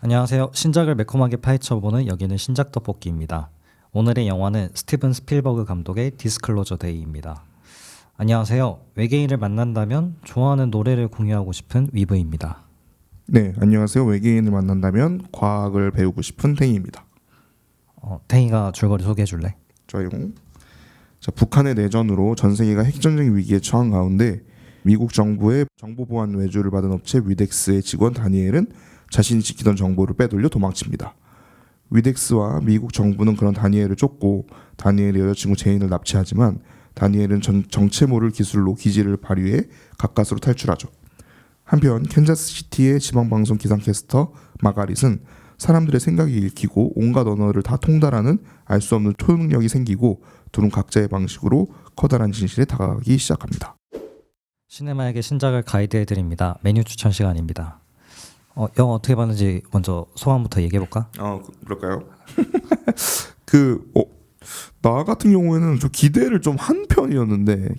안녕하세요. 신작을 매콤하게 파헤쳐보는 여기는 신작 떡볶이입니다. 오늘의 영화는 스티븐 스필버그 감독의 디스클로저 데이입니다. 안녕하세요. 외계인을 만난다면 좋아하는 노래를 공유하고 싶은 위브입니다. 네, 안녕하세요. 외계인을 만난다면 과학을 배우고 싶은 탱이입니다. 탱이가 줄거리 소개해줄래? 좋아요. 자, 북한의 내전으로 전 세계가 핵전쟁 위기에 처한 가운데 미국 정부의 정보보안 외주를 받은 업체 위덱스의 직원 다니엘은 자신이 지키던 정보를 빼돌려 도망칩니다. 위덱스와 미국 정부는 그런 다니엘을 쫓고 다니엘의 여자친구 제인을 납치하지만 다니엘은 정체 모를 기술로 기지를 발휘해 가까스로 탈출하죠. 한편 캔자스시티의 지방방송 기상캐스터 마가릿은 사람들의 생각이 읽히고 온갖 언어를 다 통달하는 알 수 없는 초능력이 생기고 둘은 각자의 방식으로 커다란 진실에 다가가기 시작합니다. 시네마에게 신작을 가이드해드립니다. 메뉴 추천 시간입니다. 영화 어떻게 봤는지 먼저 소감부터 얘기해볼까? 그럴까요? 나 같은 경우에는 좀 기대를 좀 한 편이었는데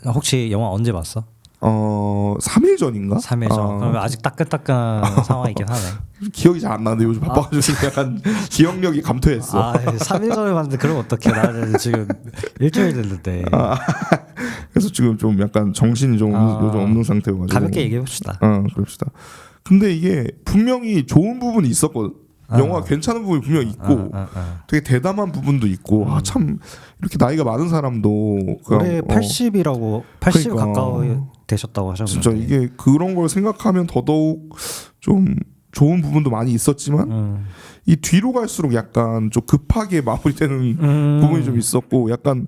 혹시 영화 언제 봤어? 3일 전인가? 3일 전. 그러면 아직 따끈따끈한 상황이긴 하네. 기억이 잘 안 나는데 요즘 바빠가지고 약간 기억력이 감퇴했어. 3일 전에 봤는데 그럼 어떡해. 나는 지금 일주일 됐는데. 그래서 지금 좀 약간 정신이 좀 요즘 없는 상태여가지고 가볍게 얘기해봅시다. 그럽시다. 근데 이게 분명히 좋은 부분이 있었거든. 영화 괜찮은 부분이 분명히 있고 되게 대담한 부분도 있고 참 이렇게 나이가 많은 사람도 올해 80이라고 80 그러니까, 가까이 되셨다고 하셨는데 진짜 이게 그런 걸 생각하면 더더욱 좀 좋은 부분도 많이 있었지만 이 뒤로 갈수록 약간 좀 급하게 마무리되는 부분이 좀 있었고 약간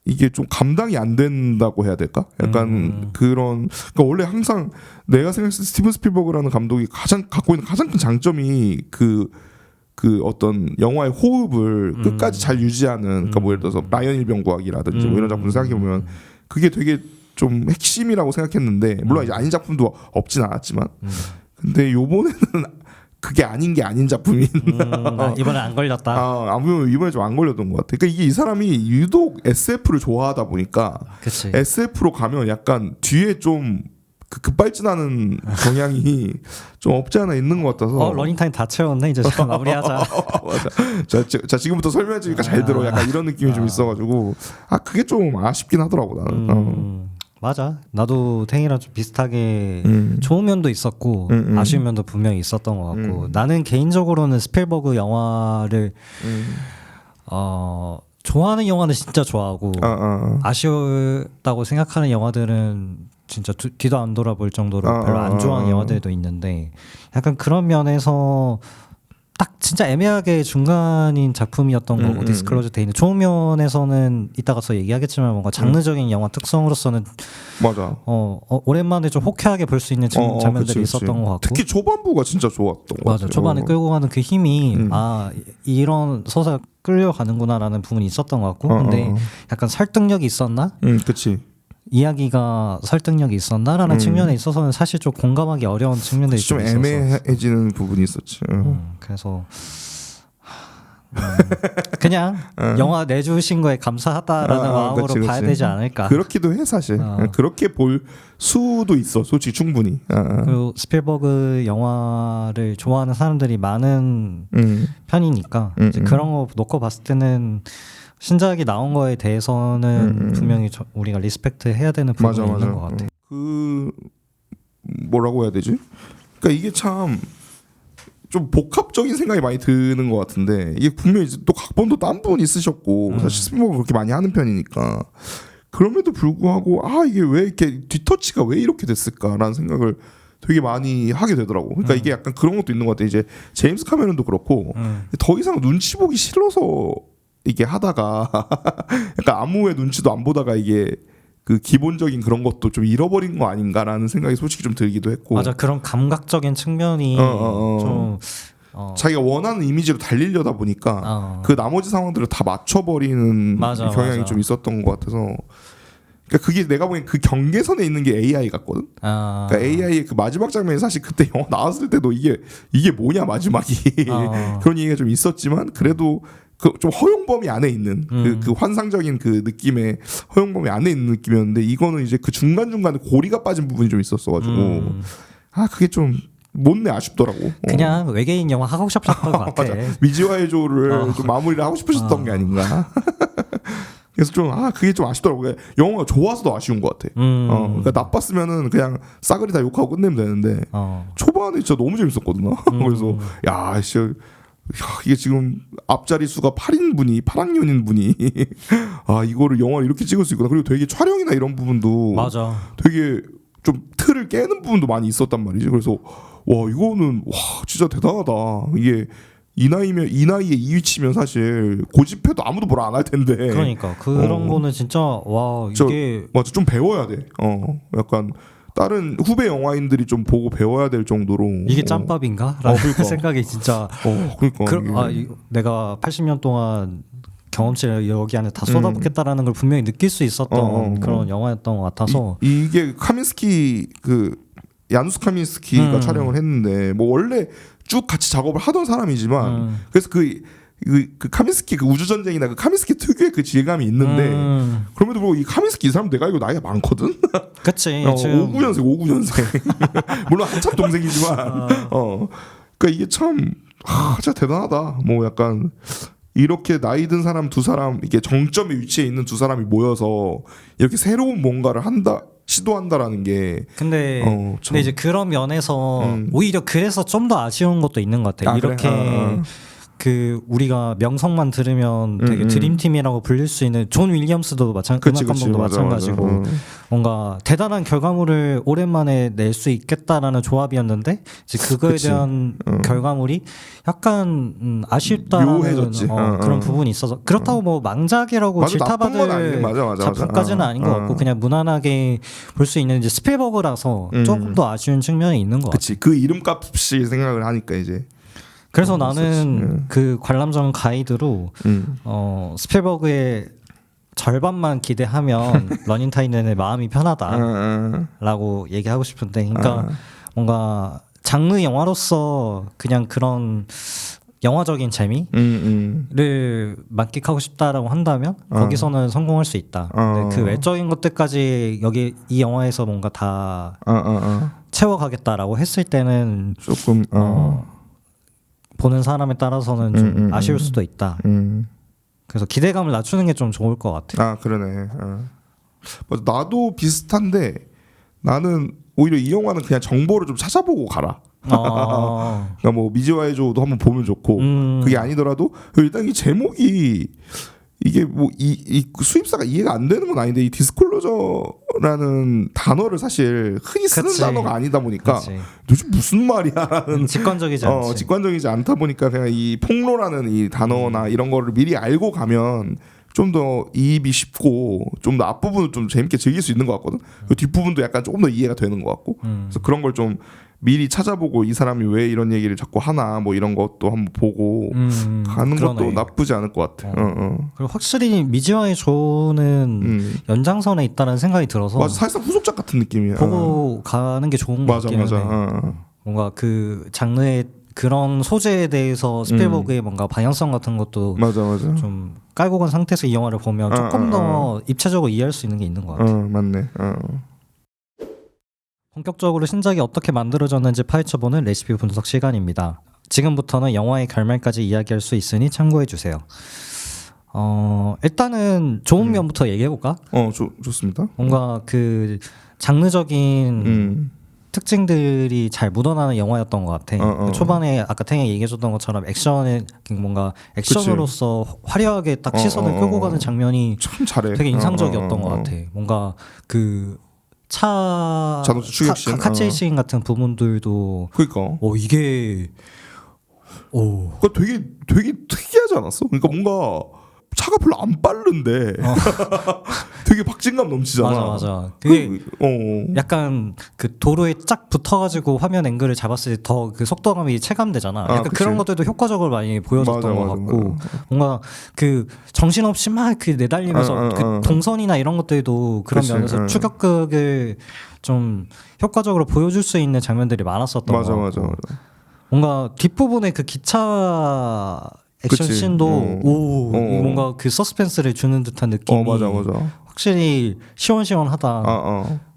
이게 좀 감당이 안 된다고 해야 될까? 약간 그러니까 원래 항상 내가 생각했을 때 스티븐 스필버그라는 감독이 갖고 있는 가장 큰 장점이 그 어떤 영화의 호흡을 끝까지 잘 유지하는 그러니까 뭐 예를 들어서 라이언 일병구하기라든지 뭐 이런 작품을 생각해 보면 그게 되게 좀 핵심이라고 생각했는데 물론 이제 아닌 작품도 없진 않았지만 근데 요번에는 그게 아닌 게 아닌 작품인. 이번에 안 걸렸다. 이번에 좀 안 걸렸던 것 같아. 그러니까 이게 이 사람이 유독 SF를 좋아하다 보니까 그치. SF로 가면 약간 뒤에 좀 급발진하는 경향이 좀 없지 않아 있는 것 같아서. 러닝타임 다 채웠네. 이제 시간 마무리하자. 맞아. 자 지금부터 설명해주니까 잘 들어. 약간 이런 느낌이 좀 있어가지고 그게 좀 아쉽긴 하더라고 나는. 맞아. 나도 탱이랑 좀 비슷하게 좋은 면도 있었고 아쉬운 면도 분명히 있었던 것 같고 나는 개인적으로는 스필버그 영화를 좋아하는 영화는 진짜 좋아하고 아쉬웠다고 생각하는 영화들은 진짜 뒤도 안 돌아볼 정도로 별로 안 좋아하는 영화들도 있는데 약간 그런 면에서 딱 진짜 애매하게 중간인 작품이었던 거고 디스클로저 데이는 좋은 면에서는 이따가서 얘기하겠지만 뭔가 장르적인 영화 특성으로서는 맞아. 오랜만에 좀 호쾌하게 볼 수 있는 장면들이 그치. 있었던 것 같고 특히 초반부가 진짜 좋았던 것 같아. 맞아. 초반에 끌고 가는 그 힘이 이런 서사 끌려가는구나라는 부분이 있었던 것 같고 근데 약간 설득력이 있었나? 그치. 이야기가 설득력이 있었나라는 측면에 있어서는 사실 좀 공감하기 어려운 측면들이 좀 있었어. 애매해지는 부분이 있었지. 그래서 그냥 영화 내주신 거에 감사하다라는 마음으로 그치. 봐야 되지 않을까. 그렇기도 해 사실. 그렇게 볼 수도 있어. 솔직히 충분히. 그리고 스필버그 영화를 좋아하는 사람들이 많은 편이니까 이제 그런 거 놓고 봤을 때는 신작이 나온 거에 대해서는 분명히 우리가 리스펙트 해야 되는 부분이 있는 것 같아. 뭐라고 해야 되지? 그러니까 이게 참 좀 복합적인 생각이 많이 드는 것 같은데 이게 분명히 또 각본도 딴 분이 쓰셨고 사실 스필버그 그렇게 많이 하는 편이니까 그럼에도 불구하고 이게 왜 이렇게 뒤터치가 왜 이렇게 됐을까라는 생각을 되게 많이 하게 되더라고. 그러니까 이게 약간 그런 것도 있는 것 같아. 이제 제임스 카메론도 그렇고 더 이상 눈치 보기 싫어서 이게 하다가 약간 아무의 눈치도 안 보다가 이게 그 기본적인 그런 것도 좀 잃어버린 거 아닌가라는 생각이 솔직히 좀 들기도 했고. 맞아. 그런 감각적인 측면이 좀 자기가 원하는 이미지로 달리려다 보니까 그 나머지 상황들을 다 맞춰버리는 경향이 좀 있었던 것 같아서. 그러니까 그게 내가 보기엔 그 경계선에 있는 게 AI 같거든. 그러니까 AI의 그 마지막 장면이 사실 그때 영화 나왔을 때도 이게 뭐냐 마지막이 그런 얘기가 좀 있었지만 그래도 그 좀 허용범위 안에 있는 그 환상적인 그 느낌의 허용범위 안에 있는 느낌이었는데 이거는 이제 그 중간중간에 고리가 빠진 부분이 좀 있었어가지고 그게 좀 못내 아쉽더라고. 그냥 외계인 영화 하고 싶었던 것 같아. 맞아. 미지와의 조를 좀 마무리를 하고 싶으셨던 게 아닌가. 그래서 좀 그게 좀 아쉽더라고. 영화가 좋아서도 아쉬운 것 같아. 그러니까 나빴으면은 그냥 싸그리 다 욕하고 끝내면 되는데 초반에 진짜 너무 재밌었거든. 그래서 야 진짜 이게 지금 앞자리 수가 8학년인 분이 이거를 영화를 이렇게 찍을 수 있구나. 그리고 되게 촬영이나 이런 부분도 맞아. 되게 좀 틀을 깨는 부분도 많이 있었단 말이지. 그래서 와 이거는 진짜 대단하다. 이게 이 나이에 이 위치면 사실 고집해도 아무도 뭐라 안 할 텐데. 그러니까 그런 거는 진짜 와 이게 맞아 좀 배워야 돼. 약간 다른 후배 영화인들이 좀 보고 배워야 될 정도로 이게 짬밥인가? 라는 그러니까. 생각이 진짜 그러니까 내가 80년 동안 경험치를 여기 안에 다 쏟아붓겠다라는 걸 분명히 느낄 수 있었던 그런 영화였던 것 같아서 이게 카민스키 야누스 카민스키가 촬영을 했는데 뭐 원래 쭉 같이 작업을 하던 사람이지만 그래서 그 카민스키 그 우주전쟁이나 그 카민스키 특유의 그 질감이 있는데 그럼에도 불구하고 이 카민스키 이 사람 내가 알고 나이가 많거든. 그치 59년생 물론 한참 동생이지만 그러니까 이게 참 진짜 대단하다. 뭐 약간 이렇게 나이 든 사람 두 사람 이게 정점의 위치에 있는 두 사람이 모여서 이렇게 새로운 뭔가를 시도한다라는 게 근데 이제 그런 면에서 오히려 그래서 좀 더 아쉬운 것도 있는 것 같아. 이렇게 그래? 그 우리가 명성만 들으면 되게 드림팀이라고 불릴 수 있는 존 윌리엄스도 음악 감독도 마찬가지고 뭔가 대단한 결과물을 오랜만에 낼 수 있겠다라는 조합이었는데 이제 그거에 대한 결과물이 약간 아쉽다라는 묘해졌지. 그런 부분이 있어서 그렇다고 뭐 망작이라고 질타받을 작품까지는 아닌 것 같고 그냥 무난하게 볼 수 있는 이제 스필버그라서 조금 더 아쉬운 측면이 있는 것 같아. 그치 그 이름값이 생각을 하니까 이제 그래서 나는 그 관람정 가이드로 스필버그의 절반만 기대하면 러닝타임의 마음이 편하다라고 얘기하고 싶은데 그러니까 뭔가 장르 영화로서 그냥 그런 영화적인 재미를 만끽하고 싶다라고 한다면 거기서는 성공할 수 있다. 근데 그 외적인 것들까지 여기 이 영화에서 뭔가 다 채워가겠다라고 했을 때는 조금 보는 사람에 따라서는 좀 아쉬울 수도 있다. 그래서 기대감을 낮추는 게 좀 좋을 것 같아. 그러네. 맞아, 나도 비슷한데 나는 오히려 이 영화는 그냥 정보를 좀 찾아보고 가라. 그러니까 뭐 미지와의 조도 한번 보면 좋고 그게 아니더라도 일단 이 제목이 이게 뭐 이 수입사가 이해가 안 되는 건 아닌데 이 디스클로저라는 단어를 사실 흔히 쓰는 단어가 아니다 보니까 도대체 무슨 말이야라는 직관적이지 않지. 직관적이지 않다 보니까 그냥 이 폭로라는 이 단어나 이런 거를 미리 알고 가면 좀 더 이입이 쉽고 좀 더 앞부분을 좀 재밌게 즐길 수 있는 것 같거든. 그 뒷부분도 약간 조금 더 이해가 되는 것 같고 그래서 그런 걸 좀 미리 찾아보고 이 사람이 왜 이런 얘기를 자꾸 하나 뭐 이런 것도 한번 보고 가는 것도 나쁘지 않을 것 같아. 그리고 확실히 미지와의 조는 연장선에 있다는 생각이 들어서 맞아 사실상 후속작 같은 느낌이야. 보고 가는 게 좋은 것 같긴 해. 뭔가 그 장르의 그런 소재에 대해서 스필버그의 뭔가 방향성 같은 것도 좀 깔고 간 상태에서 이 영화를 보면 조금 더 입체적으로 이해할 수 있는 게 있는 것 같아. 맞네. 본격적으로 신작이 어떻게 만들어졌는지 파헤쳐보는 레시피 분석 시간입니다. 지금부터는 영화의 결말까지 이야기할 수 있으니 참고해주세요. 일단은 좋은 면부터 얘기해볼까? 좋습니다. 뭔가 그 장르적인 특징들이 잘 묻어나는 영화였던 것 같아. 초반에 아까 탱이 얘기해줬던 것처럼 액션에 뭔가 액션으로서 화려하게 딱 시선을 끌고 가는 장면이 참 잘해. 되게 인상적이었던 것 같아. 뭔가 그 자동차 추격신 카체이싱 같은 부분들도 그러니까 이게 그러니까 되게 특이하지 않았어? 그러니까 뭔가 차가 별로 안 빠른데 되게 박진감 넘치잖아. 맞아. 그게 약간 그 도로에 쫙 붙어가지고 화면 앵글을 봤을 때 더 그 속도감이 체감되잖아. 약간 그런 것들도 효과적으로 많이 보여줬던 것 같고 뭔가 그 정신없이 막 그 내달리면서 그 동선이나 이런 것들도 그런 면에서 추격극을 좀 효과적으로 보여줄 수 있는 장면들이 많았었던 것 같고 맞아. 뭔가 뒷부분에 그 기차 액션 씬도 뭔가 그 서스펜스를 주는 듯한 느낌이 맞아. 확실히 시원시원하다.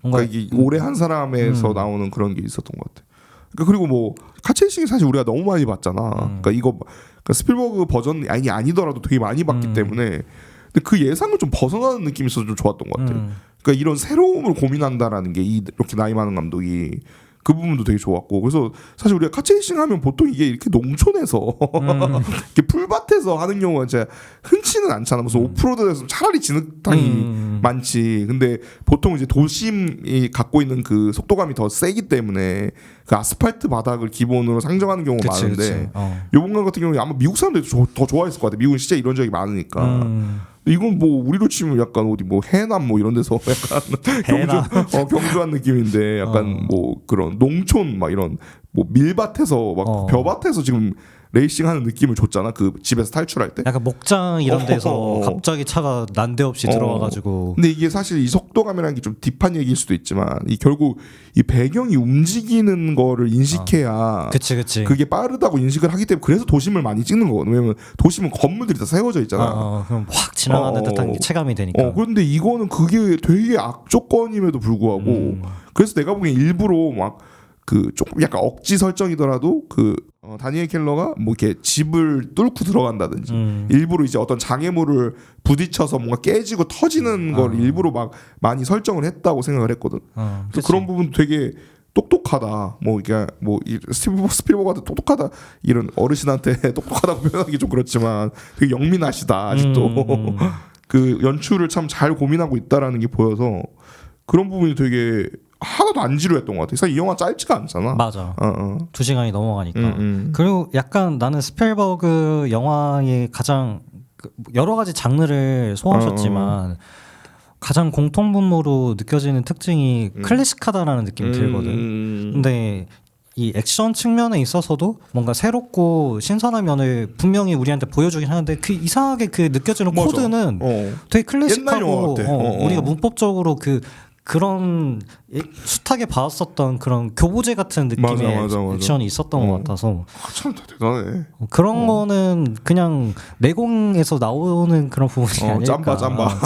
뭔가 이게 오래 한 사람에서 나오는 그런 게 있었던 것 같아. 그러니까 그리고 뭐 카체이싱이 사실 우리가 너무 많이 봤잖아. 그러니까 이거 그러니까 스필버그 버전이 아니더라도 되게 많이 봤기 때문에 근데 그 예상을 좀 벗어나는 느낌이 있어서 좀 좋았던 것 같아. 그러니까 이런 새로움을 고민한다라는 게 이렇게 나이 많은 감독이 그 부분도 되게 좋았고 그래서 사실 우리가 카체이싱 하면 보통 이게 이렇게 농촌에서 이렇게 풀밭에서 하는 경우가 진짜 흔치는 않잖아. 무슨 오프로드에서 차라리 진흙탕이 많지. 근데 보통 이제 도심이 갖고 있는 그 속도감이 더 세기 때문에 그 아스팔트 바닥을 기본으로 상정하는 경우가 많은데 요 공간 같은 경우에 아마 미국 사람들이 더 좋아했을 것 같아. 미국은 진짜 이런 적이 많으니까. 이건 뭐 우리로 치면 약간 어디 뭐 해남 뭐 이런 데서 약간 경주한 느낌인데 약간 뭐 그런 농촌 막 이런 뭐 밀밭에서 막 벼밭에서 지금 레이싱하는 느낌을 줬잖아. 그 집에서 탈출할 때. 약간 목장 이런 데서 갑자기 차가 난데없이 들어와가지고. 근데 이게 사실 이 속도감이라는 게 좀 딥한 얘기일 수도 있지만 이 결국 이 배경이 움직이는 거를 인식해야 그치. 그게 빠르다고 인식을 하기 때문에 그래서 도심을 많이 찍는 거거든. 왜냐면 도심은 건물들이 다 세워져 있잖아. 그럼 확 지나가는 듯한 체감이 되니까. 그런데 이거는 그게 되게 악조건임에도 불구하고 그래서 내가 보기엔 일부러 막 그 조금 약간 억지 설정이더라도 그 다니엘 켈러가 뭐 이렇게 집을 뚫고 들어간다든지 일부러 이제 어떤 장애물을 부딪혀서 뭔가 깨지고 터지는 걸 일부러 막 많이 설정을 했다고 생각을 했거든. 그래서 그런 부분 되게 똑똑하다. 뭐 이게 뭐 스필버그한테 똑똑하다 이런 어르신한테 똑똑하다고 표현하기 좀 그렇지만 되게 영민하시다 아직도. 그 연출을 참 잘 고민하고 있다라는 게 보여서 그런 부분이 되게 하나도 안 지루했던 것 같아. 사실 이 영화 짧지가 않잖아. 맞아. 2시간이 넘어가니까. 그리고 약간 나는 스필버그 영화의 가장 여러 가지 장르를 소화하셨지만 가장 공통분모로 느껴지는 특징이 클래식하다라는 느낌이 들거든. 근데 이 액션 측면에 있어서도 뭔가 새롭고 신선한 면을 분명히 우리한테 보여주긴 하는데 그 이상하게 그 느껴지는 맞아. 코드는 되게 클래식하고 우리가 문법적으로 그런 숱하게 봐왔었던 그런 교보제 같은 느낌의 맞아. 액션이 있었던 것 같아서 참 대단해. 그런 거는 그냥 내공에서 나오는 그런 부분이 아닐까. 짬바.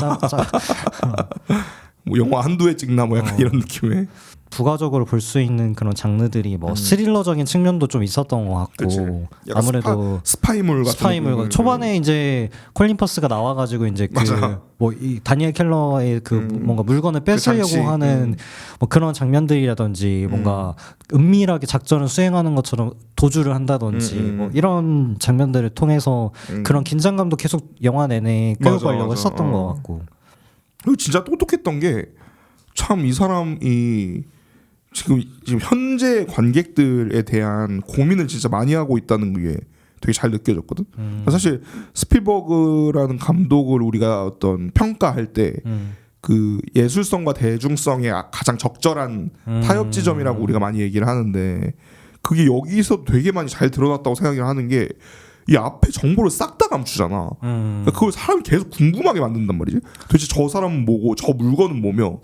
뭐 영화 한두 회 찍나 뭐 약간 이런 느낌의. 부가적으로 볼 수 있는 그런 장르들이 뭐 스릴러적인 측면도 좀 있었던 것 같고 아무래도 스파이물 같은 초반에 이제 콜린 퍼스가 나와가지고 이제 그 뭐 이 다니엘 켈러의 그 뭔가 물건을 뺏으려고 하는 뭐 그런 장면들이라든지 뭔가 은밀하게 작전을 수행하는 것처럼 도주를 한다든지 뭐 이런 장면들을 통해서 그런 긴장감도 계속 영화 내내 끌고 가려고 했었던 것 같고. 그리고 진짜 똑똑했던 게 참 이 사람이 지금 현재 관객들에 대한 고민을 진짜 많이 하고 있다는 게 되게 잘 느껴졌거든. 사실 스필버그라는 감독을 우리가 어떤 평가할 때 그 예술성과 대중성의 가장 적절한 타협 지점이라고 우리가 많이 얘기를 하는데 그게 여기서 되게 많이 잘 드러났다고 생각을 하는 게 이 앞에 정보를 싹 다 감추잖아. 그러니까 그걸 사람이 계속 궁금하게 만든단 말이지. 도대체 저 사람은 뭐고 저 물건은 뭐며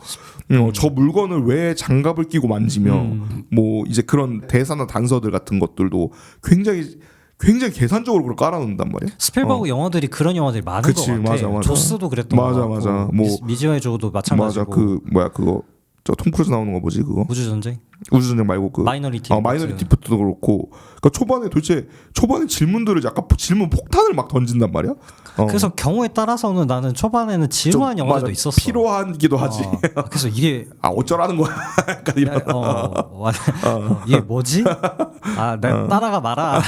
저 물건을 왜 장갑을 끼고 만지며 뭐 이제 그런 대사나 단서들 같은 것들도 굉장히 계산적으로 그걸 깔아놓는단 말이야. 스필버그 영화들이 그런 영화들이 많은 것 같아. 맞아. 조스도 그랬던 것 같고. 맞아. 뭐 미즈와의 조도 마찬가지고. 맞아. 그 뭐야 그거 저 톰 크루즈 나오는 거 뭐지 그거? 우주전쟁 말고 그 마이너리티 리포트도 그렇고. 그러니까 초반에 질문들을 약간 질문 폭탄을 막 던진단 말이야. 그래서 경우에 따라서는 나는 초반에는 지루한 영화들도 있었어. 필요하기도 하지. 그래서 이게 어쩌라는 거야. 약간 이런. 이게 뭐지? 내가 따라가 마라.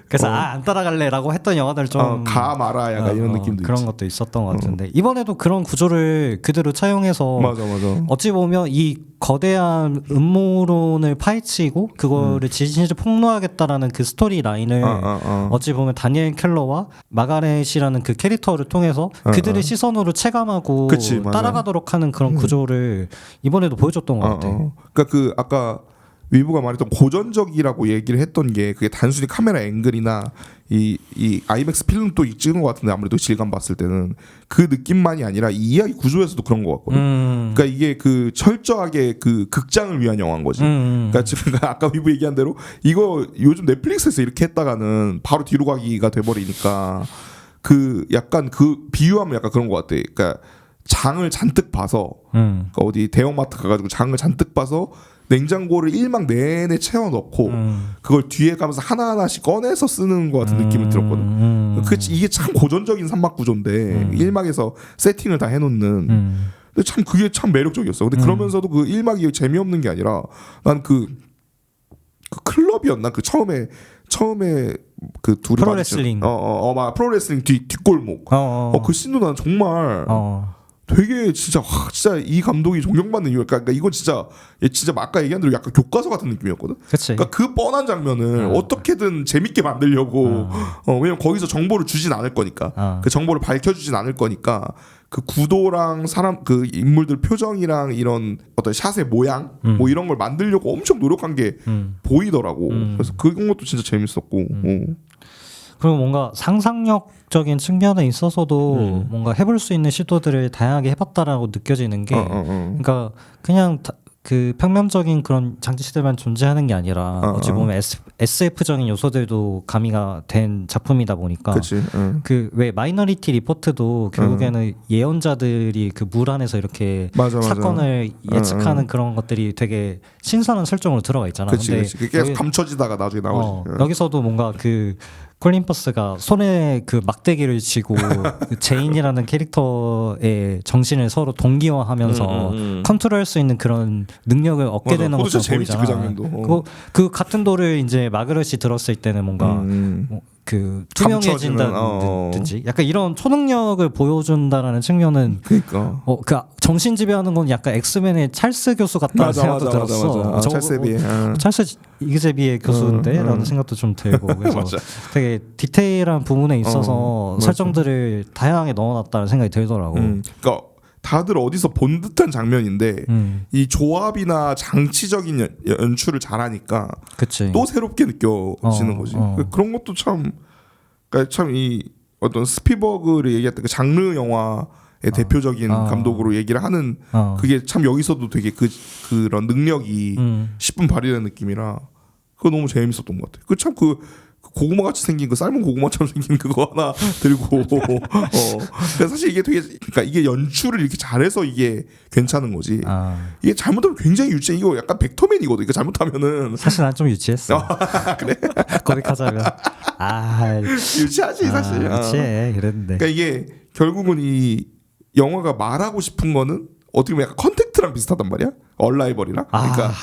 그래서 안 따라갈래라고 했던 영화들 좀 가 마라 약간 이런 느낌도 그런 있지. 것도 있었던 것 같은데 이번에도 그런 구조를 그대로 차용해서 맞아. 어찌 보면 이 거대한 음모론을 파헤치고 그거를 진실을 폭로하겠다라는 그 스토리 라인을 어찌 보면 다니엘 켈러와 마가렛이라는 그 캐릭터를 통해서 그들의 시선으로 체감하고 따라가도록 하는 그런 구조를 이번에도 보여줬던 것 같아. 그러니까 그 아까 위브가 말했던 고전적이라고 얘기를 했던 게 그게 단순히 카메라 앵글이나 이 아이맥스 필름도 찍은 것 같은데 아무래도 질감 봤을 때는 그 느낌만이 아니라 이 이야기 구조에서도 그런 것 같거든. 그러니까 이게 그 철저하게 그 극장을 위한 영화인 거지. 그러니까 지금 아까 위브 얘기한 대로 이거 요즘 넷플릭스에서 이렇게 했다가는 바로 뒤로 가기가 돼버리니까 그 약간 그 비유하면 약간 그런 것 같아. 그러니까 장을 잔뜩 봐서 어디 대형마트 가가지고 장을 잔뜩 봐서 냉장고를 1막 내내 채워 넣고 그걸 뒤에 가면서 하나하나씩 꺼내서 쓰는 것 같은 느낌이 들었거든. 이게 참 고전적인 산막 구조인데 1막에서 세팅을 다 해놓는. 근데 참 그게 참 매력적이었어. 근데 그러면서도 그 1막이 재미없는 게 아니라 난 그 클럽이었나 그 처음에 그 둘이 프로레슬링. 막 프로레슬링 뒷골목. 그 씬도 난 정말. 되게 진짜 이 감독이 존경받는 이유. 그러니까 이건 진짜 아까 얘기한 대로 약간 교과서 같은 느낌이었거든. 그치. 그러니까 그 뻔한 장면을 어떻게든 재밌게 만들려고 왜냐면 거기서 정보를 주진 않을 거니까 그 정보를 밝혀주진 않을 거니까 그 구도랑 사람 그 인물들 표정이랑 이런 어떤 샷의 모양 뭐 이런 걸 만들려고 엄청 노력한 게 보이더라고. 그래서 그런 것도 진짜 재밌었고. 그리고 뭔가 상상력적인 측면에 있어서도 뭔가 해볼 수 있는 시도들을 다양하게 해봤다라고 느껴지는 게 그러니까 그냥 그 평면적인 그런 장치들만 존재하는 게 아니라 어찌 보면 SF적인 요소들도 가미가 된 작품이다 보니까 그 왜 마이너리티 리포트도 결국에는 예언자들이 그 물 안에서 이렇게 사건을 예측하는 그런 것들이 되게 신선한 설정으로 들어가 있잖아. 근데 계속 감춰지다가 나중에 나오지. 여기서도 뭔가 그 콜린 퍼스가 손에 그 막대기를 쥐고 그 제인이라는 캐릭터의 정신을 서로 동기화하면서 컨트롤할 수 있는 그런 능력을 얻게 되는 것처럼 보이잖아. 그 장면도. 그 같은 돌을 이제 마그럿이 들었을 때는 뭔가 그 투명해진다든지 약간 이런 초능력을 보여준다라는 측면은 그러니까 그 정신 지배하는 건 약간 엑스맨의 찰스 교수 같다는 생각도 들었어. 찰스 이그제비의 교수인데라는 생각도 좀 들고 그래서 되게 디테일한 부분에 있어서 설정들을 다양하게 넣어놨다는 생각이 들더라고. 그러니까 다들 어디서 본 듯한 장면인데 이 조합이나 장치적인 연출을 잘하니까 그치. 또 새롭게 느껴지는 거지. 그런 것도 참 이 어떤 스피버그를 얘기했던 그 장르 영화의 대표적인 감독으로 얘기를 하는 그게 참 여기서도 되게 그런 능력이 10분 발휘되는 느낌이라 그거 너무 재밌었던 것 같아. 그 고구마 같이 생긴 그 삶은 고구마처럼 생긴 그거 하나 들고 사실 이게 되게 그러니까 이게 연출을 이렇게 잘해서 이게 괜찮은 거지. 이게 잘못하면 굉장히 유치해. 이거 약간 벡터맨이거든. 이거 잘못하면은 사실 난 좀 유치했어. 그래? 거기까지하면 유치하지 사실. 유치해 그랬는데. 그러니까 이게 결국은 이 영화가 말하고 싶은 거는 어떻게 보면 약간 컨택트랑 비슷하단 말이야. 얼라이벌이랑. 그러니까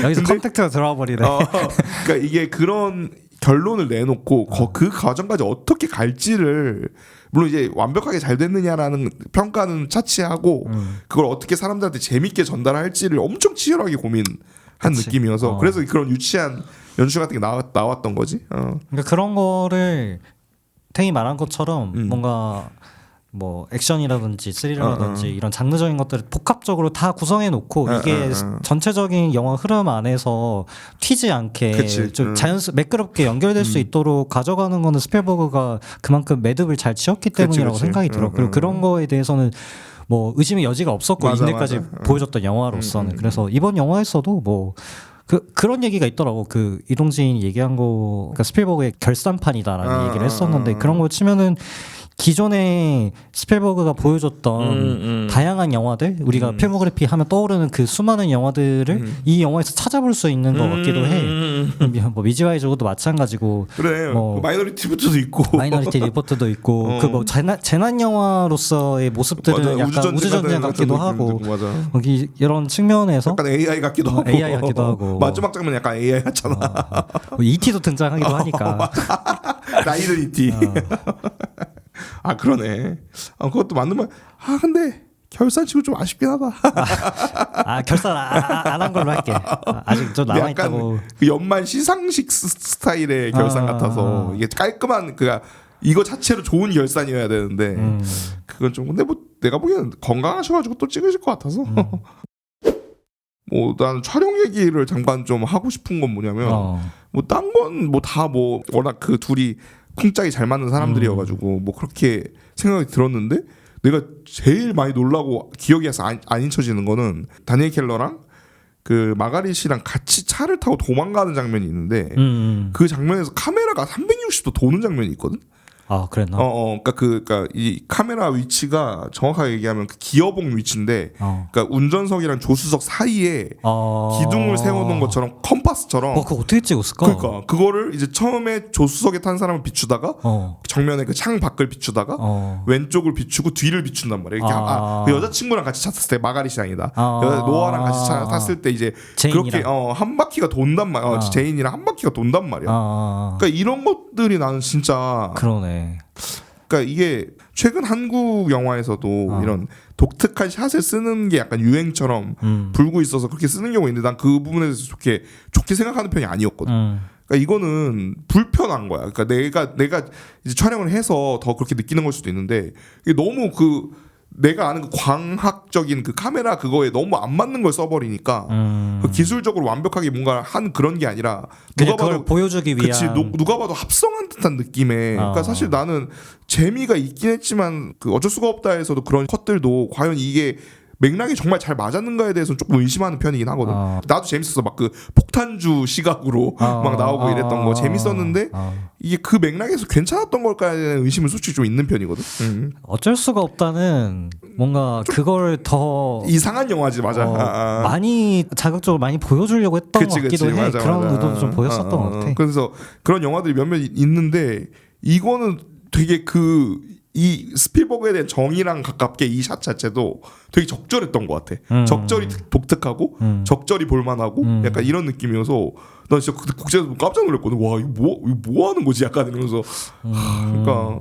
여기서 컨택트가 들어와 버리네. 그러니까 이게 그런 결론을 내놓고 그 과정까지 어떻게 갈지를 물론 이제 완벽하게 잘 됐느냐라는 평가는 차치하고 그걸 어떻게 사람들한테 재밌게 전달할지를 엄청 치열하게 고민한 느낌이어서 그래서 그런 유치한 연출 같은 게 나왔던 거지. 그러니까 그런 거를 탱이 말한 것처럼 뭔가 뭐 액션이라든지 스릴러라든지 이런 장르적인 것들을 복합적으로 다 구성해 놓고 이게 전체적인 영화 흐름 안에서 튀지 않게 좀 매끄럽게 연결될 수 있도록 가져가는 거는 스필버그가 그만큼 매듭을 잘 지었기 때문이라고 생각이 들어. 그리고 그런 거에 대해서는 뭐 의심의 여지가 없었고 이제까지 보여줬던 영화로서는 그래서 이번 영화에서도 뭐 그런 얘기가 있더라고. 그 이동진이 얘기한 거, 그러니까 스필버그의 결산판이다라는 얘기를 했었는데 그런 거 치면은 기존에 스필버그가 보여줬던 다양한 영화들, 우리가 필모그래피 하면 떠오르는 그 수많은 영화들을 이 영화에서 찾아볼 수 있는 것 같기도 해. 뭐 미지와이저도 마찬가지고. 그래. 뭐 마이너리티 리포트도 있고. 마이너리티 리포트도 있고. 그 뭐 재난 영화로서의 모습들은 약간 우주전쟁 같기도 하고. 여기 이런 측면에서 약간 AI 같기도 하고. AI 같기도 하고. 마지막 장면 약간 AI 같잖아. 뭐 E.T.도 등장하기도 하니까. 나이는 E.T. 그러네. 그것도 맞는 말. 근데 결산 치고 좀 아쉽긴 하다. 결산 안 한 걸로 할게. 아직 좀 남아 있다고. 그 연말 시상식 스타일의 결산 같아서 이게 깔끔한 이거 자체로 좋은 결산이어야 되는데 그건 좀 근데 뭐 내가 보기에는 건강하셔가지고 또 찍으실 것 같아서. 뭐 난 촬영 얘기를 잠깐 좀 하고 싶은 건 뭐냐면 뭐 딴 건 뭐 다 뭐 워낙 그 둘이 쿵짝이 잘 맞는 사람들이어가지고 뭐 그렇게 생각이 들었는데 내가 제일 많이 놀라고 기억이 나서 안 잊혀지는 거는 다니엘 켈러랑 그 마가릿이랑 같이 차를 타고 도망가는 장면이 있는데 그 장면에서 카메라가 360도 도는 장면이 있거든. 아 그랬나? 그러니까 이 카메라 위치가 정확하게 얘기하면 그 기어봉 위치인데, 그러니까 운전석이랑 조수석 사이에 기둥을 세워놓은 것처럼 컴파스처럼. 그거 어떻게 찍었을까? 그러니까 그거를 이제 처음에 조수석에 탄 사람을 비추다가 정면에 그 창 밖을 비추다가 왼쪽을 비추고 뒤를 비춘단 말이에요. 이렇게 그 여자친구랑 같이 탔을 때 마가리 시장이다. 노아랑 같이 탔을 때 이제 제인이랑. 그렇게 한 바퀴가 돈단 말이야. 제인이랑 한 바퀴가 돈단 말이야. 그러니까 이런 것들이 나는 진짜 그러네. 그러니까 이게 최근 한국 영화에서도 이런 독특한 샷을 쓰는 게 약간 유행처럼 불고 있어서 그렇게 쓰는 경우가 있는데 난 그 부분에 대해서 좋게 생각하는 편이 아니었거든. 그러니까 이거는 불편한 거야. 그러니까 내가 이제 촬영을 해서 더 그렇게 느끼는 걸 수도 있는데 이게 너무 내가 아는 그 광학적인 그 카메라 그거에 너무 안 맞는 걸 써버리니까 그 기술적으로 완벽하게 뭔가 한 그런 게 아니라 누가 봐도 보여주기 위한 누가 봐도 합성한 듯한 느낌에 그러니까 사실 나는 재미가 있긴 했지만 그 어쩔 수가 없다에서도 그런 컷들도 과연 이게 맥락이 정말 잘 맞았는가에 대해서는 조금 의심하는 편이긴 하거든. 나도 재밌었어. 막 그 폭탄주 시각으로 막 나오고 이랬던 거 재밌었는데 이게 그 맥락에서 괜찮았던 걸까에 대한 의심은 솔직히 좀 있는 편이거든. 어쩔 수가 없다는 뭔가 그걸 더 이상한 영화지. 맞아. 많이 자극적으로 많이 보여주려고 했던 것 같기도 해. 맞아, 그런 맞아. 의도도 좀 보였었던 것 같아. 그래서 그런 영화들이 몇몇 있는데 이거는 되게 이 스필버그에 대한 정의랑 가깝게 이 샷 자체도 되게 적절했던 것 같아. 적절히 독특하고 적절히 볼만하고 약간 이런 느낌이어서 나 진짜 그때 국제에서 깜짝 놀랐거든. 와 이거 뭐 하는 거지? 약간 이러면서 그러니까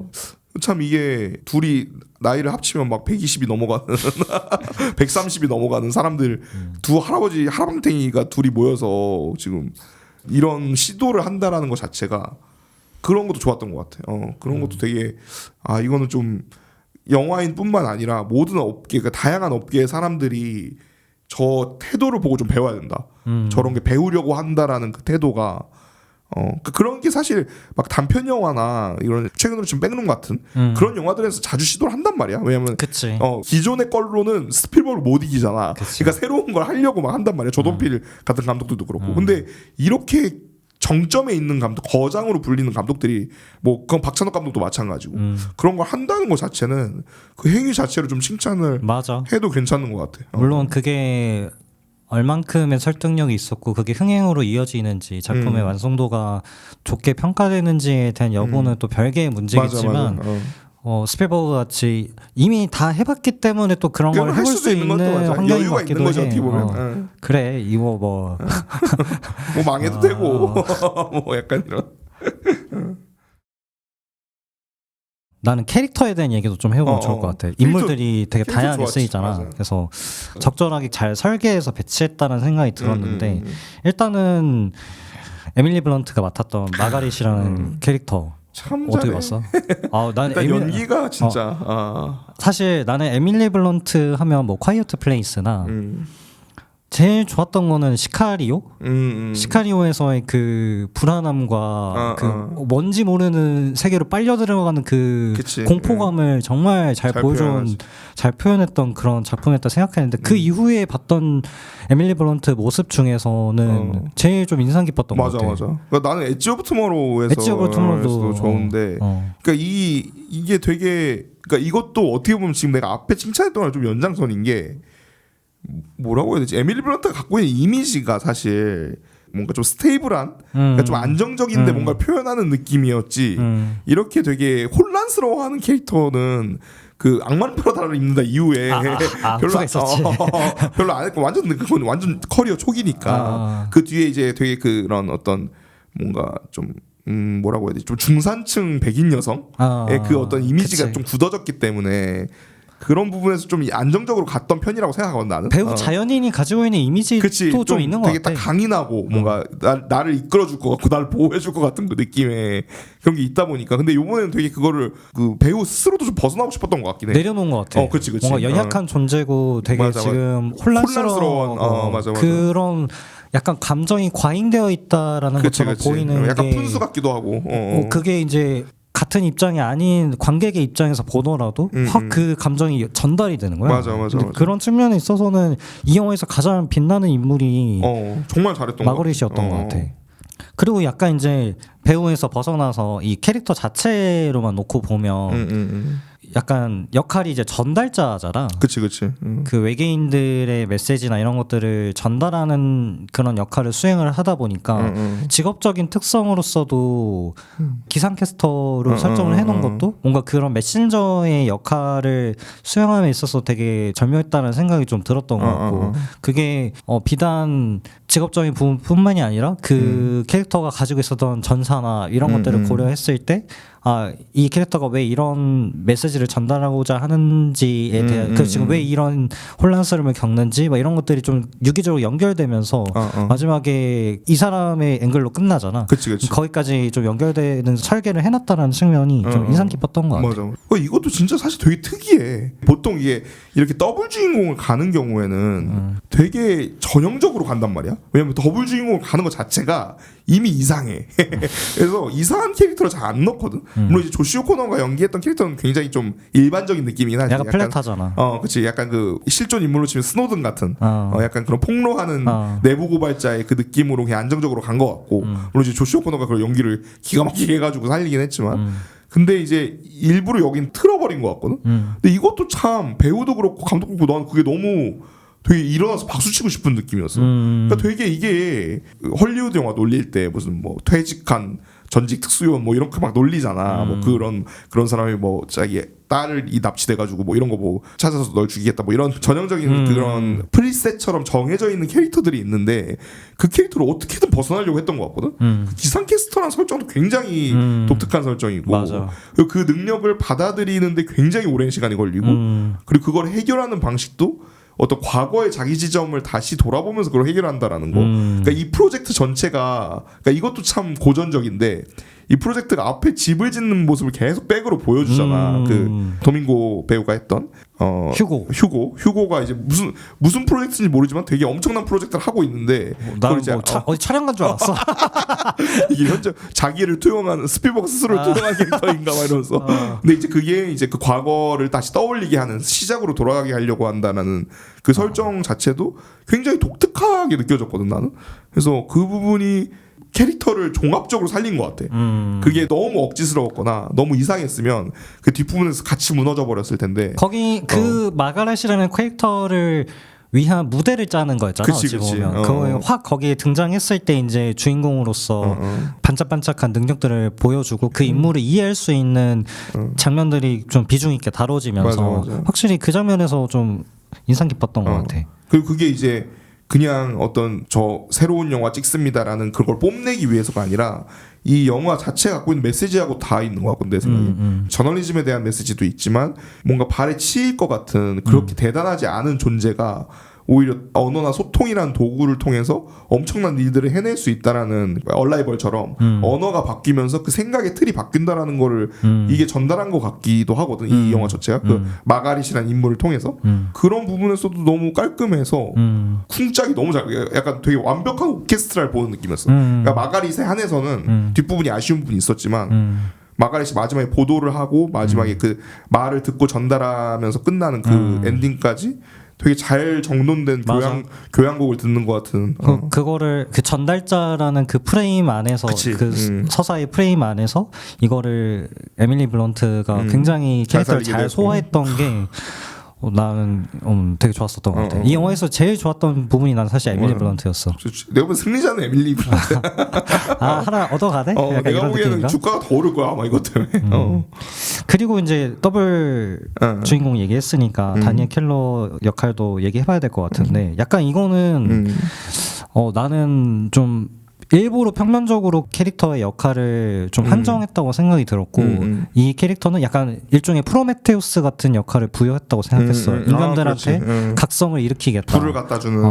참 이게 둘이 나이를 합치면 막 120이 넘어가는 130이 넘어가는 사람들 두 할아버지 할아방탱이가 둘이 모여서 지금 이런 시도를 한다라는 것 자체가 그런 것도 좋았던 것 같아. 그런 것도 되게 이거는 좀 영화인뿐만 아니라 모든 업계, 그러니까 다양한 업계의 사람들이 저 태도를 보고 좀 배워야 된다. 저런 게 배우려고 한다라는 그 태도가 그런 게 사실 막 단편 영화나 이런 최근으로 지금 백룸 같은 그런 영화들에서 자주 시도를 한단 말이야. 왜냐면 기존의 걸로는 스필버그를 못 이기잖아. 그러니까 새로운 걸 하려고 막 한단 말이야. 조던필 같은 감독들도 그렇고. 근데 이렇게 정점에 있는 감독, 거장으로 불리는 감독들이 뭐 그건 박찬욱 감독도 마찬가지고 그런 걸 한다는 것 자체는 그 행위 자체로 좀 칭찬을 해도 괜찮은 것 같아. 물론 그게 얼만큼의 설득력이 있었고 그게 흥행으로 이어지는지 작품의 완성도가 좋게 평가되는지에 대한 여부는 또 별개의 문제겠지만 맞아. 스필버그 같이 이미 다 해봤기 때문에 또 그런 걸 해볼 수 있는 환경인 것 같기도 해. 어떻게 보면. 그래 이거 뭐 망해도 되고 뭐 약간 이런. 나는 캐릭터에 대한 얘기도 좀 해보면 좋을 것 같아. 인물들이 되게 다양하게 쓰이잖아. 맞아. 그래서 적절하게 잘 설계해서 배치했다는 생각이 들었는데 일단은 에밀리 블런트가 맡았던 마가릿이라는 캐릭터 참 어떻게 봤어? 난 연기가 진짜 사실 나는 에밀리 블런트 하면 뭐 콰이어트 플레이스나 제일 좋았던 거는 시카리오? 시카리오에서의 그 불안함과 그 뭔지 모르는 세계로 빨려 들어가는 그 공포감을 정말 잘 보여준, 잘 표현했던 그런 작품이었다 생각했는데 그 이후에 봤던 에밀리 블런트 모습 중에서는 제일 좀 인상 깊었던 것 같아. 맞아. 그러니까 나는 엣지 오브 투모로우에서도 좋은데, 그러니까 이게 되게, 그러니까 이것도 어떻게 보면 지금 내가 앞에 칭찬했던 거랑 좀 연장선인 게. 뭐라고 해야 되지? 에밀리 블런트가 갖고 있는 이미지가 사실 뭔가 좀 스테이블한, 그러니까 좀 안정적인데 뭔가 표현하는 느낌이었지. 이렇게 되게 혼란스러워하는 캐릭터는 그 악마는 프라다를 입는다 이후에 별로 안 했고 그건 완전 커리어 초기니까 그 뒤에 이제 되게 그런 어떤 뭔가 좀 뭐라고 해야 되지? 좀 중산층 백인 여성의 그 어떤 이미지가 좀 굳어졌기 때문에. 그런 부분에서 좀 안정적으로 갔던 편이라고 생각하거든 나는. 배우 자연인이 가지고 있는 이미지도 좀 있는 것 같아. 되게 딱 강인하고 뭔가 나를 이끌어줄 것 같고 나를 보호해줄 것 같은 그 느낌의 그런 게 있다 보니까. 근데 이번에는 되게 그거를 그 배우 스스로도 좀 벗어나고 싶었던 것 같긴 해. 내려놓은 것 같아. 그치. 뭔가 연약한 존재고 되게 지금 혼란스러운 맞아. 그런 약간 감정이 과잉되어 있다라는 것처럼 보이는 약간 게 푼수 같기도 하고. 그게 이제 같은 입장이 아닌 관객의 입장에서 보더라도 확 그 감정이 전달이 되는 거야. 맞아. 그런 측면에 있어서는 이 영화에서 가장 빛나는 인물이 정말 잘했던 마거릿이었던 것 같아. 그리고 약간 이제 배우에서 벗어나서 이 캐릭터 자체로만 놓고 보면 약간 역할이 이제 전달자잖아. 그치. 그 외계인들의 메시지나 이런 것들을 전달하는 그런 역할을 수행을 하다 보니까 직업적인 특성으로서도 기상캐스터로 설정을 해놓은 것도 뭔가 그런 메신저의 역할을 수행함에 있어서 되게 절묘했다는 생각이 좀 들었던 것 같고 그게 비단 직업적인 부분뿐만이 아니라 그 캐릭터가 가지고 있었던 전사나 이런 것들을 고려했을 때 이 캐릭터가 왜 이런 메시지를 전달하고자 하는지에 대한 그 지금 왜 이런 혼란스러움을 겪는지 막 이런 것들이 좀 유기적으로 연결되면서 마지막에 이 사람의 앵글로 끝나잖아. 그치. 거기까지 좀 연결되는 설계를 해놨다는 측면이 좀 인상 깊었던 것 같아. 맞아. 이것도 진짜 사실 되게 특이해. 보통 이게 이렇게 더블 주인공을 가는 경우에는 되게 전형적으로 간단 말이야. 왜냐면 더블 주인공을 가는 것 자체가 이미 이상해. 그래서 이상한 캐릭터를 잘 안 넣거든. 물론 이제 조시 오코노가 연기했던 캐릭터는 굉장히 좀 일반적인 느낌이긴 하지. 약간 플랫하잖아. 그치. 약간 그 실존 인물로 치면 스노든 같은 약간 그런 폭로하는 내부 고발자의 그 느낌으로 그냥 안정적으로 간 것 같고 물론 이제 조시 오코노가 그 연기를 기가 막히게 해가지고 살리긴 했지만 근데 이제 일부러 여긴 틀어버린 것 같거든. 근데 이것도 참 배우도 그렇고 감독도 그렇고 난 그게 너무 되게 일어나서 박수치고 싶은 느낌이었어. 그러니까 되게 이게 헐리우드 영화 놀릴 때 무슨 뭐 퇴직한 전직 특수요원 뭐 이런 거 막 놀리잖아. 뭐 그런 사람이 뭐 자기 딸을 납치돼가지고 뭐 이런 거 뭐 찾아서 널 죽이겠다 뭐 이런 전형적인 그런 프리셋처럼 정해져 있는 캐릭터들이 있는데 그 캐릭터를 어떻게든 벗어나려고 했던 것 같거든. 그 기상캐스터라는 설정도 굉장히 독특한 설정이고 맞아. 그리고 그 능력을 받아들이는데 굉장히 오랜 시간이 걸리고 그리고 그걸 해결하는 방식도 어떤 과거의 자기 지점을 다시 돌아보면서 그걸 해결한다라는 거. 그러니까 이 프로젝트 전체가 그러니까 이것도 참 고전적인데 이 프로젝트가 앞에 집을 짓는 모습을 계속 백으로 보여주잖아. 그 도밍고 배우가 했던 휴고가 이제 무슨 프로젝트인지 모르지만 되게 엄청난 프로젝트를 하고 있는데 나는 뭐 어디 촬영 간 줄 알았어. 이게 현재 자기를 투영하는 스필버그 스스로를 투영한 캐릭터인가 막 이러면서 근데 이제 그게 이제 그 과거를 다시 떠올리게 하는 시작으로 돌아가게 하려고 한다는 그 설정 자체도 굉장히 독특하게 느껴졌거든 나는. 그래서 그 부분이 캐릭터를 종합적으로 살린 것 같아. 그게 너무 억지스러웠거나 너무 이상했으면 그 뒷부분에서 같이 무너져 버렸을 텐데 거기 그 마가렛이라는 캐릭터를 위한 무대를 짜는 거였잖아. 그치. 보면 그거에 확 거기에 등장했을 때 이제 주인공으로서 반짝반짝한 능력들을 보여주고 그 인물을 이해할 수 있는 장면들이 좀 비중 있게 다뤄지면서 맞아. 확실히 그 장면에서 좀 인상 깊었던 것 같아. 그리고 그게 이제 그냥 어떤 저 새로운 영화 찍습니다라는 그걸 뽐내기 위해서가 아니라 이 영화 자체가 갖고 있는 메시지하고 다 있는 것 같고 내 생각에 저널리즘에 대한 메시지도 있지만 뭔가 발에 치일 것 같은 그렇게 대단하지 않은 존재가 오히려 언어나 소통이라는 도구를 통해서 엄청난 일들을 해낼 수 있다라는 얼라이벌처럼 언어가 바뀌면서 그 생각의 틀이 바뀐다라는 거를 이게 전달한 것 같기도 하거든. 이 영화 자체가 그 마가릿이라는 인물을 통해서 그런 부분에서도 너무 깔끔해서 쿵짝이 너무 잘 약간 되게 완벽한 오케스트라를 보는 느낌이었어. 그러니까 마가릿에 한해서는 뒷부분이 아쉬운 부분이 있었지만 마가렛이 마지막에 보도를 하고 마지막에 그 말을 듣고 전달하면서 끝나는 그 엔딩까지 되게 잘 정돈된 교향곡을 듣는 것 같은. 그거를 그 전달자라는 그 프레임 안에서 서사의 프레임 안에서 이거를 에밀리 블런트가 굉장히 캐릭터를 잘 소화했던 게 나는 되게 좋았었던 것 같아. 이 영화에서 제일 좋았던 부분이 난 사실 에밀리 블런트였어. 내가 보면 승리자는 에밀리 블런트. 하나 얻어가네? 내가 보기에는 주가가 더 오를 거야 아마 이것 때문에. 그리고 이제 더블 주인공 얘기했으니까 다니엘 켈러 역할도 얘기해봐야 될 것 같은데 약간 이거는 나는 좀 일부러 평면적으로 캐릭터의 역할을 좀 한정했다고 생각이 들었고 이 캐릭터는 약간 일종의 프로메테우스 같은 역할을 부여했다고 생각했어요. 인간들한테 각성을 일으키겠다. 불을 갖다 주는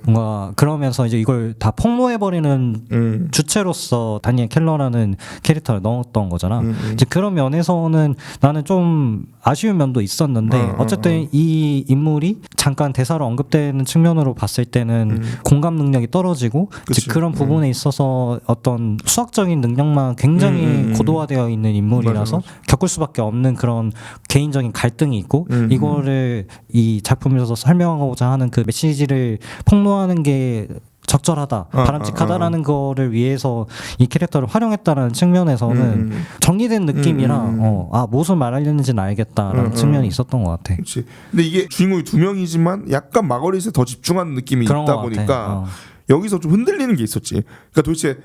뭔가 그러면서 이제 이걸 다 폭로해버리는 주체로서 다니엘 켈러라는 캐릭터를 넣었던 거잖아. 이제 그런 면에서는 나는 좀 아쉬운 면도 있었는데 어쨌든 이 인물이 잠깐 대사로 언급되는 측면으로 봤을 때는 공감 능력이 떨어지고 이제 그런 부분에 있어서 어떤 수학적인 능력만 굉장히 고도화되어 있는 인물이라서 맞아. 겪을 수밖에 없는 그런 개인적인 갈등이 있고 이거를 이 작품에서 설명하고자 하는 그 메시지를 폭로하는 게 적절하다, 바람직하다라는 거를 위해서 이 캐릭터를 활용했다라는 측면에서는 정리된 느낌이랑 무슨 말하려는지는 알겠다라는 측면이 있었던 것 같아. 그렇지. 근데 이게 주인공이 두 명이지만 약간 마거릿에 더 집중하는 느낌이 있다 보니까 여기서 좀 흔들리는 게 있었지. 그러니까 도대체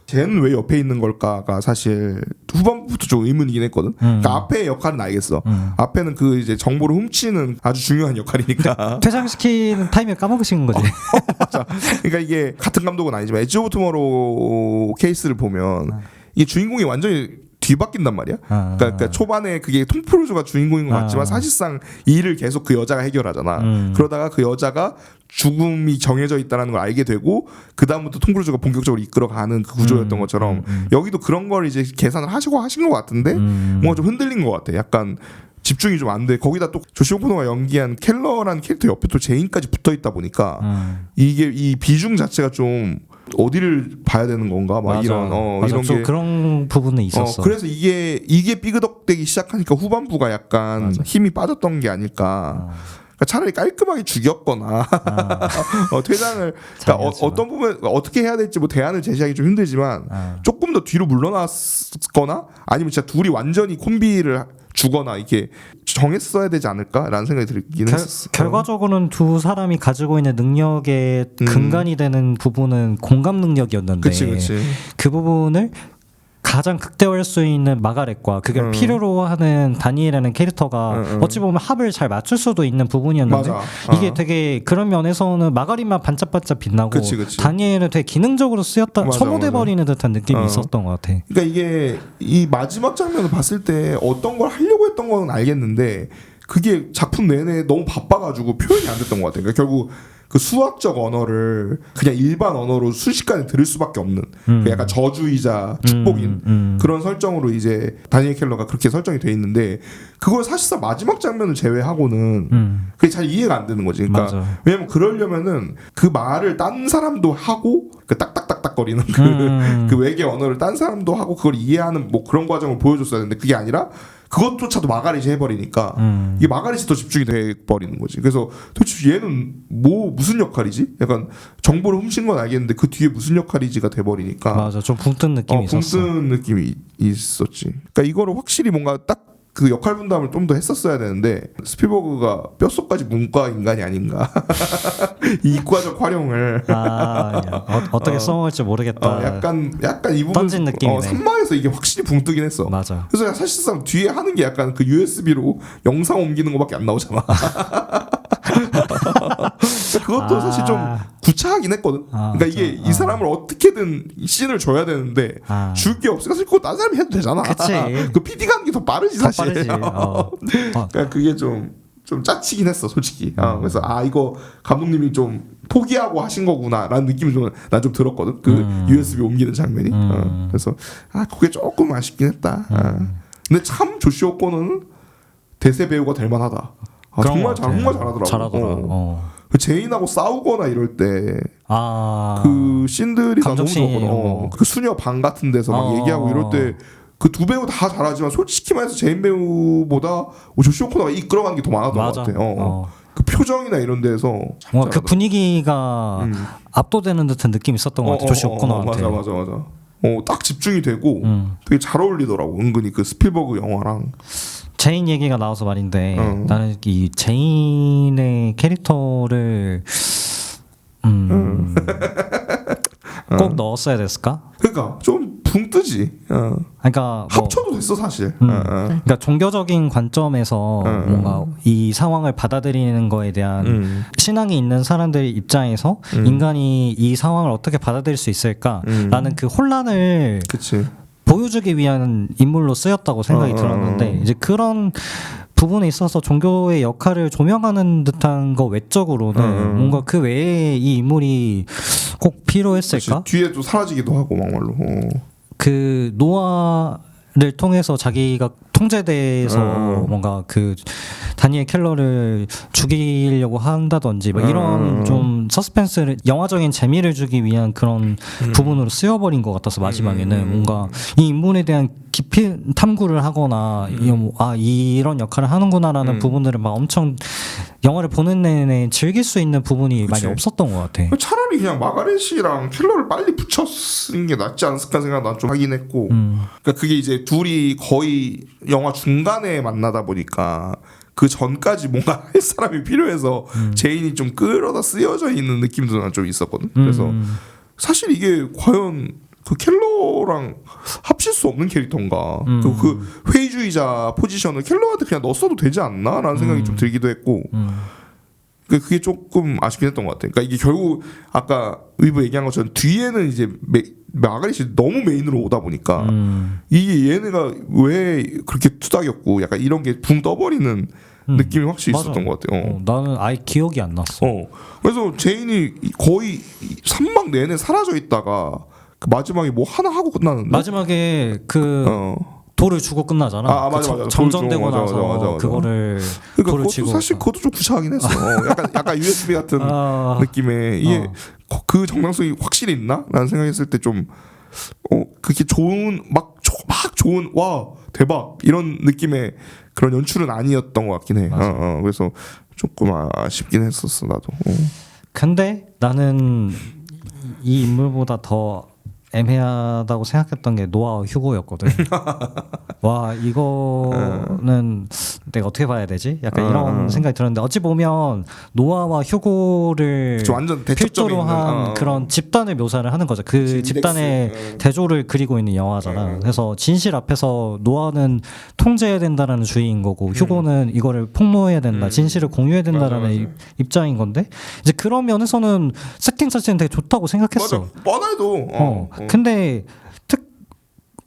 쟤는 왜 옆에 있는 걸까가 사실 후반부터 좀 의문이긴 했거든. 그러니까 앞에 역할은 알겠어. 앞에는 그 이제 정보를 훔치는 아주 중요한 역할이니까. 퇴장시키는 타이밍을 까먹으신 거지. 맞아. 그러니까 이게 같은 감독은 아니지만 엣지 오브 투모로우 케이스를 보면 이 주인공이 완전히 뒤바뀐단 말이야. 그러니까 초반에 그게 톰 크루즈가 주인공인 것 같지만 사실상 이 일을 계속 그 여자가 해결하잖아. 그러다가 그 여자가 죽음이 정해져 있다는 걸 알게 되고 그 다음부터 톰 크루즈가 본격적으로 이끌어가는 그 구조였던 것처럼 여기도 그런 걸 이제 계산을 하신 것 같은데 뭔가 좀 흔들린 것 같아. 약간 집중이 좀 안 돼. 거기다 또 조시 오코노가 연기한 켈러라는 캐릭터 옆에 또 제인까지 붙어 있다 보니까 이게 이 비중 자체가 좀 어디를 봐야 되는 건가 막 이런 이런 게 그런 부분은 있었어. 그래서 이게 삐그덕대기 시작하니까 후반부가 약간 힘이 빠졌던 게 아닐까. 그러니까 차라리 깔끔하게 죽였거나 퇴장을 그러니까 어떤 부분 어떻게 해야 될지 뭐 대안을 제시하기 좀 힘들지만 조금 더 뒤로 물러났거나 아니면 진짜 둘이 완전히 콤비를 주거나 이렇게 정했어야 되지 않을까라는 생각이 들긴 했었어. 결과적으로는 두 사람이 가지고 있는 능력의 근간이 되는 부분은 공감 능력이었는데 그치. 그 부분을 가장 극대화할 수 있는 마가렛과 그걸 필요로 하는 다니엘이라는 캐릭터가 어찌 보면 합을 잘 맞출 수도 있는 부분이었는데 이게 되게 그런 면에서는 마가렛만 반짝반짝 빛나고 그치. 다니엘은 되게 기능적으로 쓰였다 소모돼버리는 듯한 느낌이 있었던 것 같아. 그러니까 이게 이 마지막 장면을 봤을 때 어떤 걸 하려고 했던 건 알겠는데 그게 작품 내내 너무 바빠가지고 표현이 안 됐던 것 같아. 그러니까 결국 그 수학적 언어를 그냥 일반 언어로 순식간에 들을 수밖에 없는 그 약간 저주이자 축복인 그런 설정으로 이제 다니엘 켈러가 그렇게 설정이 돼 있는데 그걸 사실상 마지막 장면을 제외하고는 그게 잘 이해가 안 되는 거지. 그러니까 왜냐면 그러려면은 그 말을 딴 사람도 하고 그 딱딱딱딱거리는 그 외계 언어를 딴 사람도 하고 그걸 이해하는 뭐 그런 과정을 보여줬어야 되는데 그게 아니라 그것조차도 마가렛이 해버리니까 이게 마가렛이 더 집중이 돼버리는 거지. 그래서 도대체 얘는 무슨 역할이지? 약간 정보를 훔친 건 알겠는데 그 뒤에 무슨 역할이지가 돼버리니까 맞아, 좀 붕 뜬 느낌이 있었어. 붕 뜬 느낌이 있었지. 그러니까 이거를 확실히 뭔가 딱 그 역할 분담을 좀 더 했었어야 되는데 스필버그가 뼈속까지 문과 인간이 아닌가. 이 이과적 활용을 어떻게 써먹을지 모르겠다. 약간 이 부분 던진 느낌이네. 선마에서 이게 확실히 붕 뜨긴 했어. 맞아. 그래서 사실상 뒤에 하는 게 약간 그 USB로 영상 옮기는 거밖에 안 나오잖아. 그것도 사실 좀 구차하긴 했거든. 그러니까 이게 이 사람을 어떻게든 씬을 줘야 되는데 줄 게 없으니까 사실 그거 다른 사람이 해도 되잖아. 그치. 그 PD가 하는 게 더 빠르지 사실. 그러니까 그게 좀 짜치긴 했어 솔직히. 그래서 이거 감독님이 좀 포기하고 하신 거구나라는 느낌이 난 좀 들었거든. 그 USB 옮기는 장면이. 그래서 그게 조금 아쉽긴 했다. 근데 참 조시 오코노는 대세 배우가 될 만하다. 정말 잘하더라고. 잘하더라. 그 제인하고 싸우거나 이럴 때 그 씬들이 나 너무 좋았거든. 그 수녀 방 같은 데서 막 얘기하고 이럴 때 그 두 배우 다 잘하지만 솔직히 말해서 제인 배우보다 조시 오코노가 이끌어가는 게 더 많았던 것 같아. 그 표정이나 이런 데서 그 분위기가 압도되는 듯한 느낌이 있었던 것 같아. 조시 오코노한테. 맞아. 딱 집중이 되고 되게 잘 어울리더라고. 은근히 그 스필버그 영화랑. 제인 얘기가 나와서 말인데 나는 이 제인의 캐릭터를 꼭 넣었어야 됐을까? 그러니까 좀 붕 뜨지. 그러니까 합쳐도 됐어 사실. 그러니까 종교적인 관점에서 뭔가 이 상황을 받아들이는 거에 대한 신앙이 있는 사람들의 입장에서 인간이 이 상황을 어떻게 받아들일 수 있을까라는 그 혼란을 보여주기 위한 인물로 쓰였다고 생각이 들었는데 이제 그런 부분에 있어서 종교의 역할을 조명하는 듯한 거 외적으로는 뭔가 그 외에 이 인물이 꼭 필요했을까? 뒤에 또 사라지기도 하고 막말로. 그 노아를 통해서 자기가 통제돼서 뭔가 그 다니엘 켈러를 죽이려고 한다든지 막 이런 좀 그런 서스펜스를 영화적인 재미를 주기 위한 그런 부분으로 쓰여버린 것 같아서 마지막에는 뭔가 이 인물에 대한 깊이 탐구를 하거나 이런 역할을 하는구나라는 부분들을 막 엄청 영화를 보는 내내 즐길 수 있는 부분이 많이 없었던 것 같아. 차라리 그냥 마가렛이랑 킬러를 빨리 붙였는 게 낫지 않았을까 생각 난 좀 하긴 했고 그러니까 그게 이제 둘이 거의 영화 중간에 만나다 보니까 그 전까지 뭔가 할 사람이 필요해서 제인이 좀 끌어다 쓰여져 있는 느낌도 난 좀 있었거든. 그래서 사실 이게 과연 그 켈러랑 합칠 수 없는 캐릭터인가? 그 회의주의자 포지션을 켈러한테 그냥 넣었어도 되지 않나?라는 생각이 좀 들기도 했고. 그게 조금 아쉽긴 했던 것 같아. 그러니까 이게 결국 아까 위브 얘기한 것처럼 뒤에는 이제 마가렛이 너무 메인으로 오다 보니까 이게 얘네가 왜 그렇게 투닥였고 약간 이런 게 붕 떠버리는 느낌이 확실히 맞아. 있었던 것 같아요. 나는 아예 기억이 안 났어. 그래서 제인이 거의 3막 내내 사라져 있다가 그 마지막에 뭐 하나 하고 끝나는데 마지막에 그 돌을 주고 끝나잖아. 맞아. 정전되고 맞아, 나서 맞아. 그거를 그러니까 돌을 그것도 치고 사실 그것도 좀 구차하긴 했어. 약간 USB 같은 느낌의 이게 그 정당성이 확실히 있나라는 생각했을 때 좀 그게 좋은 막 좋은 와 대박 이런 느낌의 그런 연출은 아니었던 것 같긴 해. 그래서 조금 아쉽긴 했었어 나도. 근데 나는 이 인물보다 더 애매하다고 생각했던 게 노아와 휴고였거든. 와 이거는 내가 어떻게 봐야 되지? 약간 이런 생각이 들었는데 어찌 보면 노아와 휴고를 완전 필두로 한 그런 집단을 묘사를 하는 거죠. 그 집단의 대조를 그리고 있는 영화잖아. 그래서 진실 앞에서 노아는 통제해야 된다라는 주의인 거고 휴고는 이거를 폭로해야 된다, 진실을 공유해야 된다라는 입장인 건데 이제 그런 면에서는 세팅 자체는 되게 좋다고 생각했어. 맞아, 뻔해도.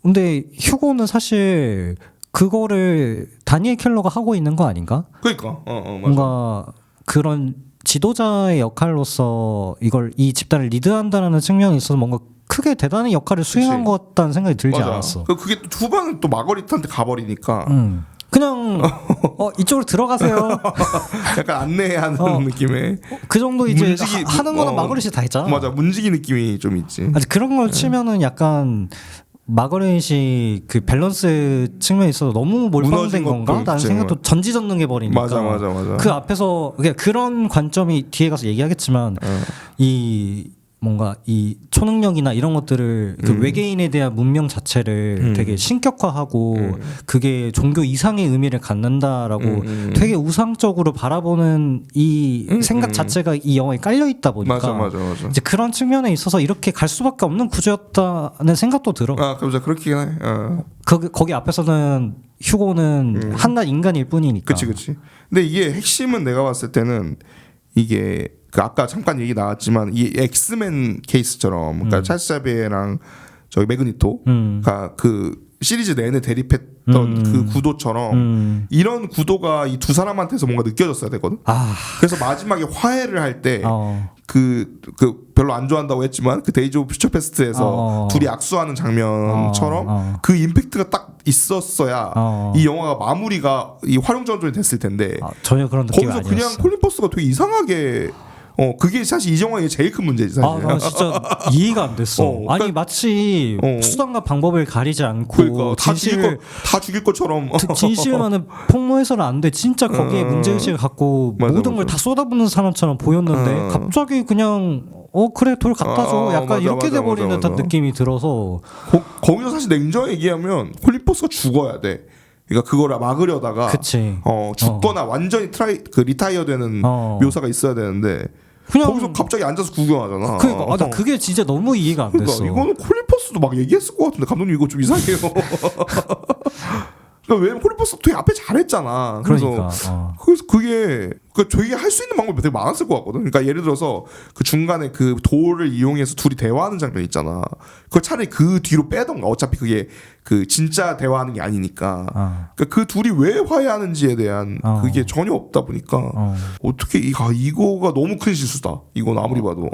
근데 휴고는 사실 그거를 다니엘 켈러가 하고 있는 거 아닌가? 그러니까 맞아. 뭔가 그런 지도자의 역할로서 이 집단을 리드한다는 측면이 있어서 뭔가 크게 대단한 역할을 수행한 것 같다는 생각이 들지 맞아. 않았어. 그게 또 후반은 또 마거릿한테 가버리니까 그냥 이쪽으로 들어가세요. 약간 안내하는 느낌의 그 정도 이제 하는 거는 마거릿이 다 했잖아. 맞아, 문지기 느낌이 좀 있지. 아직 그런 걸 치면은 약간 마거렛이 그 밸런스 측면에 있어서 너무 몰빵된 건가? 라는 생각도 전지전능해 버리니까. 맞아. 그 앞에서 그런 관점이 뒤에 가서 얘기하겠지만 이 뭔가 이 초능력이나 이런 것들을 그 외계인에 대한 문명 자체를 되게 신격화하고 그게 종교 이상의 의미를 갖는다라고 되게 우상적으로 바라보는 이 생각 자체가 이 영화에 깔려 있다 보니까 맞아. 이제 그런 측면에 있어서 이렇게 갈 수밖에 없는 구조였다는 생각도 들어. 그렇죠. 그렇긴 해. 거기 앞에서는 휴고는 한낱 인간일 뿐이니까. 그치. 근데 이게 핵심은 내가 봤을 때는 이게 그 아까 잠깐 얘기 나왔지만 이 엑스맨 케이스처럼 그러니까 찰스 자비에랑 저기 매그니토가 그 시리즈 내내 대립했던 그 구도처럼 이런 구도가 이 두 사람한테서 뭔가 느껴졌어야 되거든. 그래서 마지막에 화해를 할 때 그 별로 안 좋아한다고 했지만 그 데이즈 오브 퓨처 패스트에서 둘이 악수하는 장면처럼 그 임팩트가 딱 있었어야 이 영화가 마무리가 이 활용점이 됐을 텐데 전혀 그런 느낌이 거기서 아니었어. 그냥 콜린 퍼스가 되게 이상하게 그게 사실 이 영화의 제일 큰 문제지 사실. 난 진짜 이해가 안 됐어. 그러니까, 아니 마치 수단과 방법을 가리지 않고 그러니까 다 죽일 것처럼 진실만은 폭로해서는 안 돼. 진짜 거기에 문제의식을 갖고 모든 걸 다 쏟아붓는 사람처럼 보였는데 갑자기 그냥 그래 돌 갖다 줘. 약간 이렇게 돼버리는 듯한 느낌이 들어서 거기서 사실 냉정하게 얘기하면 콜린 퍼스가 죽어야 돼. 그러니까 그거를 막으려다가 죽거나 완전히 리타이어 되는 묘사가 있어야 되는데 그냥 거기서 갑자기 앉아서 구경하잖아. 그러니까 나 그게 진짜 너무 이해가 안 됐어. 이거는 콜린 퍼스도 막 얘기했을 것 같은데 감독님 이거 좀 이상해요. 그러니까 왜냐면 콜린 퍼스가 되게 앞에 잘했잖아. 그래서 그게 되게 할 수 있는 방법이 되게 많았을 것 같거든. 그러니까 예를 들어서 그 중간에 그 돌을 이용해서 둘이 대화하는 장면 있잖아. 그걸 차라리 그 뒤로 빼던가. 어차피 그게 그 진짜 대화하는 게 아니니까. 그러니까 그 둘이 왜 화해하는지에 대한 그게 전혀 없다 보니까 어떻게 이거가 너무 큰 실수다. 이건 아무리 봐도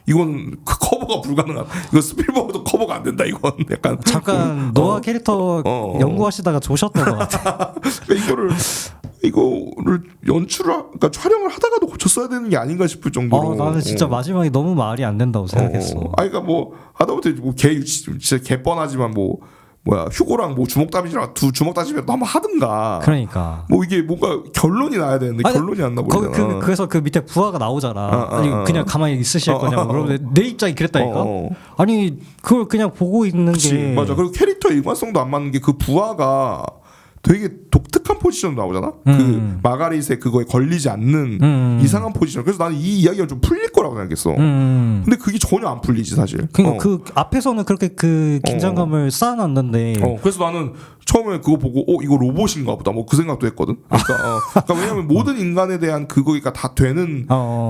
이건 그 커버가 불가능하다. 이거 스필버그도 커버가 안 된다. 이건 약간 잠깐 노아 캐릭터 연구하시다가 조셨던 것 같아. 그러니까 이거를 그러니까 촬영을 하다가도 고쳤어야 되는 게 아닌가 싶을 정도로. 나는 진짜 마지막에 너무 말이 안 된다고 생각했어. 그러니까 뭐 하다못해 진짜 개뻔하지만 휴고랑 주먹 다짐이랑 두 주먹 다짐이라도 한번 하든가. 그러니까. 이게 뭔가 결론이 나야 되는데 결론이 안 나버리잖아. 그래서 그 밑에 부하가 나오잖아. 아니 그냥 가만히 있으실 거냐고. 그러면 내 입장이 그랬다니까. 아니 그걸 그냥 보고 있는 게. 맞아. 그리고 캐릭터의 일관성도 안 맞는 게 그 부하가 되게 독특한 포지션 나오잖아. 그 마가릿의 그거에 걸리지 않는 이상한 포지션. 그래서 나는 이 이야기가 좀 풀릴 거라고 생각했어. 근데 그게 전혀 안 풀리지 사실. 그러니까 그 앞에서는 그렇게 그 긴장감을 쌓아놨는데. 그래서 나는 처음에 그거 보고 이거 로봇인가 보다 그 생각도 했거든. 그러니까 왜냐면 모든 인간에 대한 그거가 다 되는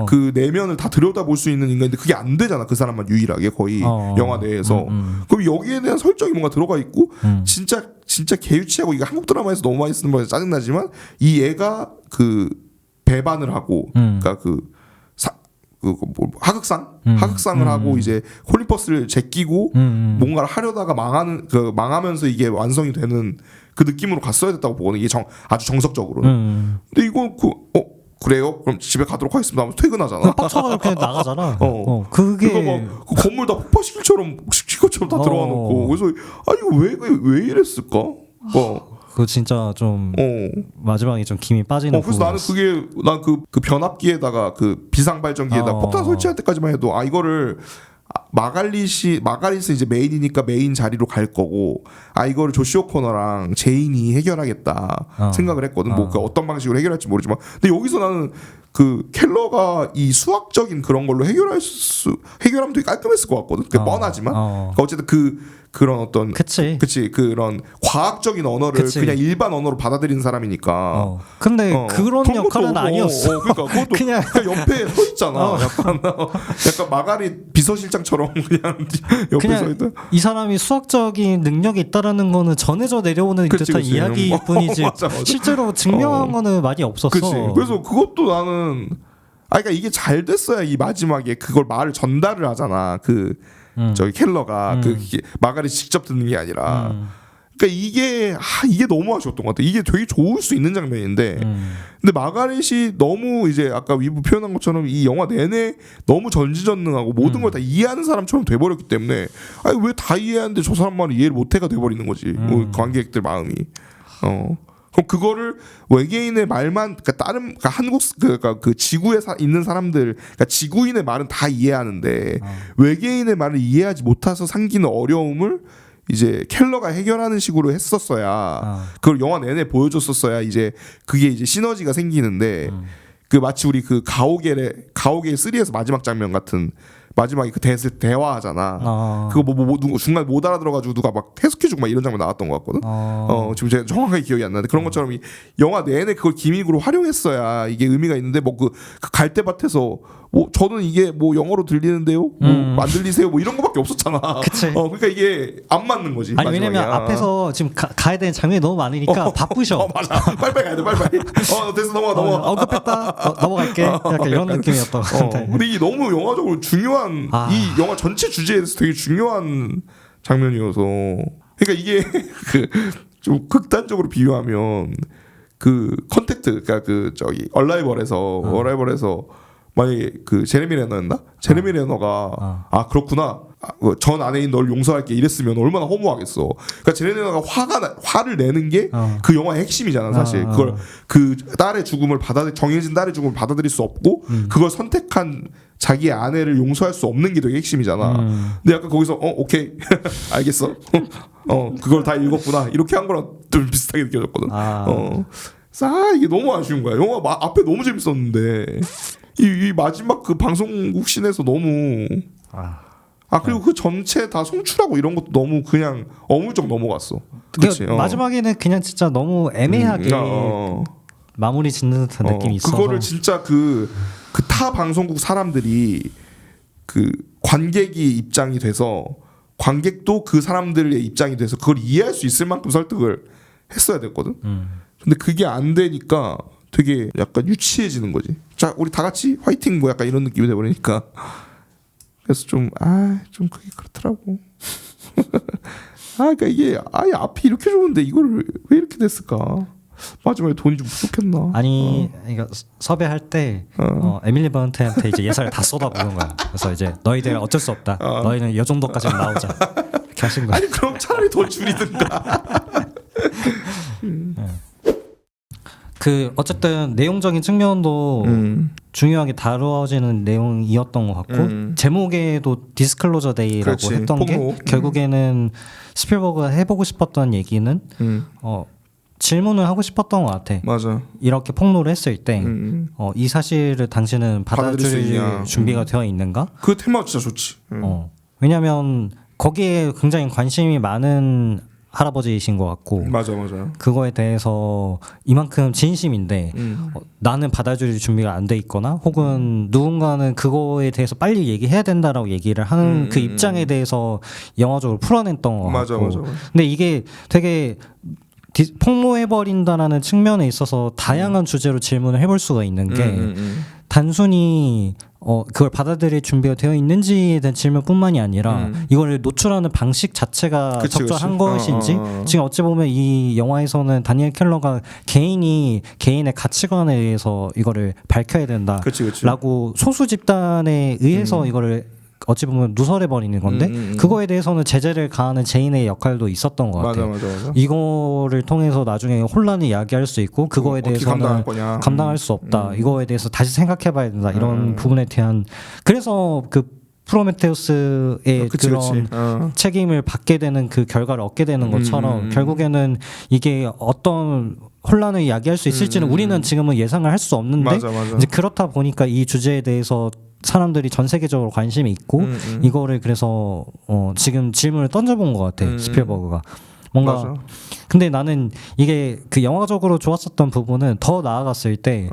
그 내면을 다 들여다볼 수 있는 인간인데 그게 안 되잖아. 그 사람만 유일하게 거의 영화 내에서. 그럼 여기에 대한 설정이 뭔가 들어가 있고 진짜 개유치하고 이거 한국 드라마에서 너무 많이 쓰는 거라서 짜증나지만 이 애가 그 배반을 하고 그러니까 하극상을 하고 이제 콜린퍼스를 제끼고 뭔가를 하려다가 망하면서 이게 완성이 되는 그 느낌으로 갔어야 됐다고 보거든. 이게 아주 정석적으로는. 근데 이거 그래요? 그럼 집에 가도록 하겠습니다 하면서 퇴근하잖아. 빡쳐가지고 그냥 나가잖아. 그게 그 건물 다 폭파시킬 것처럼 다 들어와 놓고. 그래서 이거 왜 이랬을까? 그거 진짜 좀 마지막에 좀 김이 빠지는. 그래서 나는 그 변압기에다가 그 비상발전기에다 폭탄 설치할 때까지만 해도 이거를 마가릿이 이제 메인이니까 메인 자리로 갈 거고 이거를 조시 오코너랑 제인이 해결하겠다 생각을 했거든. 그 어떤 방식으로 해결할지 모르지만 근데 여기서 나는 그 켈러가 이 수학적인 그런 걸로 해결하면 되게 깔끔했을 것 같거든. 뻔하지만 그러니까 어쨌든 그런 어떤 그치 그런 과학적인 언어를 그냥 일반 언어로 받아들이는 사람이니까. 근데 그런 역할은 아니었어. 그러니까 그것도 그냥 옆에 서 있잖아. 약간 마가릿 비서실장처럼 그냥 옆에 서 있다. 이 사람이 수학적인 능력이 있다라는 거는 전해져 내려오는 듯한 이야기일 뿐이지 맞아. 실제로 증명한 거는 많이 없었어. 그래서 그것도 나는 그러니까 이게 잘 됐어야 이 마지막에 그걸 말을 전달을 하잖아. 저기 켈러가 마가릿이 직접 듣는 게 아니라. 그러니까 이게 너무 아쉬웠던 것 같아. 이게 되게 좋을 수 있는 장면인데, 근데 마가릿이 너무 이제 아까 위부 표현한 것처럼 이 영화 내내 너무 전지전능하고 모든 걸 다 이해하는 사람처럼 돼버렸기 때문에 왜 다 이해하는데 저 사람 말을 이해를 못해가 돼버리는 거지. 관객들 마음이. 그럼 그거를 외계인의 말만 그러니까 한국 그 지구에 있는 사람들 그러니까 지구인의 말은 다 이해하는데 외계인의 말을 이해하지 못해서 생기는 어려움을 이제 켈러가 해결하는 식으로 했었어야 그걸 영화 내내 보여줬었어야 이제 그게 이제 시너지가 생기는데 마치 우리 가오갤 3에서 마지막 장면 같은 마지막에 대화하잖아. 그거 누구 중간에 못 알아들어가지고 누가 막 해석해주고 막 이런 장면 나왔던 것 같거든. 지금 제가 정확하게 기억이 안 나는데 그런 것처럼 이 영화 내내 그걸 기믹으로 활용했어야 이게 의미가 있는데 그 갈대밭에서 저는 이게 영어로 들리는데요, 안 들리세요, 이런 거밖에 없었잖아. 그러니까 이게 안 맞는 거지. 아니 왜냐면 앞에서 지금 가야 되는 장면이 너무 많으니까 바쁘셔. 맞아. 빨리빨리 가야 돼, 빨리빨리. 됐어, 넘어가. 언급했다. 넘어갈게. 약간 이런 느낌이었던 것 같아. 근데 이게 너무 영화적으로 중요한 이 영화 전체 주제에 대해서 되게 중요한 장면이어서 그러니까 이게 좀 극단적으로 비유하면 컨택트 그러니까 얼라이벌에서 만약에 제레미 레너였나? 제레미 레너가 그렇구나. 전 아내인 널 용서할게 이랬으면 얼마나 허무하겠어. 그러니까 제레미 레너가 화를 내는 게 그 영화의 핵심이잖아 사실. 그걸 정해진 딸의 죽음을 받아들일 수 없고 그걸 선택한 자기의 아내를 용서할 수 없는 게 되게 핵심이잖아. 근데 약간 거기서 오케이 알겠어. 그걸 다 읽었구나 이렇게 한 거랑 좀 비슷하게 느껴졌거든. 이게 너무 아쉬운 거야. 영화 앞에 너무 재밌었는데 이 마지막 그 방송국 씬에서 너무 그리고 그 전체 다 송출하고 이런 것도 너무 그냥 어물쩍 넘어갔어. 그치? 마지막에는 그냥 진짜 너무 애매하게 마무리 짓는 듯한 느낌이 있어서 그거를 진짜 타 방송국 사람들이 관객이 입장이 돼서 관객도 그 사람들의 입장이 돼서 그걸 이해할 수 있을 만큼 설득을 했어야 됐거든. 근데 그게 안 되니까 되게 약간 유치해지는 거지. 자, 우리 다 같이 화이팅 약간 이런 느낌이 돼버리니까 그래서 좀 그게 그렇더라고. 그러니까 이게 아예 앞이 이렇게 좋은데 이거를 왜 이렇게 됐을까? 마지막에 돈이 좀 부족했나? 아니, 그러니까 섭외할 때 에밀리 번트한테 이제 예산을 다 쏟아부은 거야. 그래서 이제 너희들 어쩔 수 없다. 너희는 이 정도까지는 나오자. 이렇게 하신 거야. 아니 그럼 차라리 돈 줄이든가. 그 어쨌든 내용적인 측면도 중요하게 다루어지는 내용이었던 것 같고 제목에도 디스클로저 데이라고 그렇지, 했던 폭로. 게 결국에는 스필버그가 해보고 싶었던 얘기는 질문을 하고 싶었던 것 같아. 맞아. 이렇게 폭로를 했을 때 이 사실을 당신은 받아들일 수 받아줄 있냐. 준비가 되어 있는가? 그 테마 진짜 좋지. 왜냐하면 거기에 굉장히 관심이 많은 할아버지이신 것 같고 맞아. 그거에 대해서 이만큼 진심인데 나는 받아줄 준비가 안 돼 있거나 혹은 누군가는 그거에 대해서 빨리 얘기해야 된다라고 얘기를 하는 그 입장에 대해서 영화적으로 풀어냈던 것 같고 맞아. 근데 이게 되게 폭로해버린다라는 측면에 있어서 다양한 주제로 질문을 해볼 수가 있는 게 단순히 그걸 받아들일 준비가 되어 있는지에 대한 질문뿐만이 아니라 이걸 노출하는 방식 자체가 적절한 것인지 지금 어찌 보면 이 영화에서는 다니엘 켈러가 개인이 개인의 가치관에 의해서 이거를 밝혀야 된다라고 소수 집단에 의해서 이거를 어찌 보면 누설해 버리는 건데 그거에 대해서는 제재를 가하는 제인의 역할도 있었던 것 같아요. 맞아. 이거를 통해서 나중에 혼란을 야기할 수 있고 그거에 대해서는 감당할 수 없다. 이거에 대해서 다시 생각해봐야 된다. 이런 부분에 대한 그래서 그 프로메테우스의 그런 책임을 받게 되는 그 결과를 얻게 되는 것처럼 결국에는 이게 어떤 혼란을 야기할 수 있을지는 우리는 지금은 예상을 할 수 없는데 맞아. 이제 그렇다 보니까 이 주제에 대해서 사람들이 전 세계적으로 관심이 있고 이거를 그래서 지금 질문을 던져본 것 같아 스필버그가 뭔가 맞아. 근데 나는 이게 그 영화적으로 좋았었던 부분은 더 나아갔을 때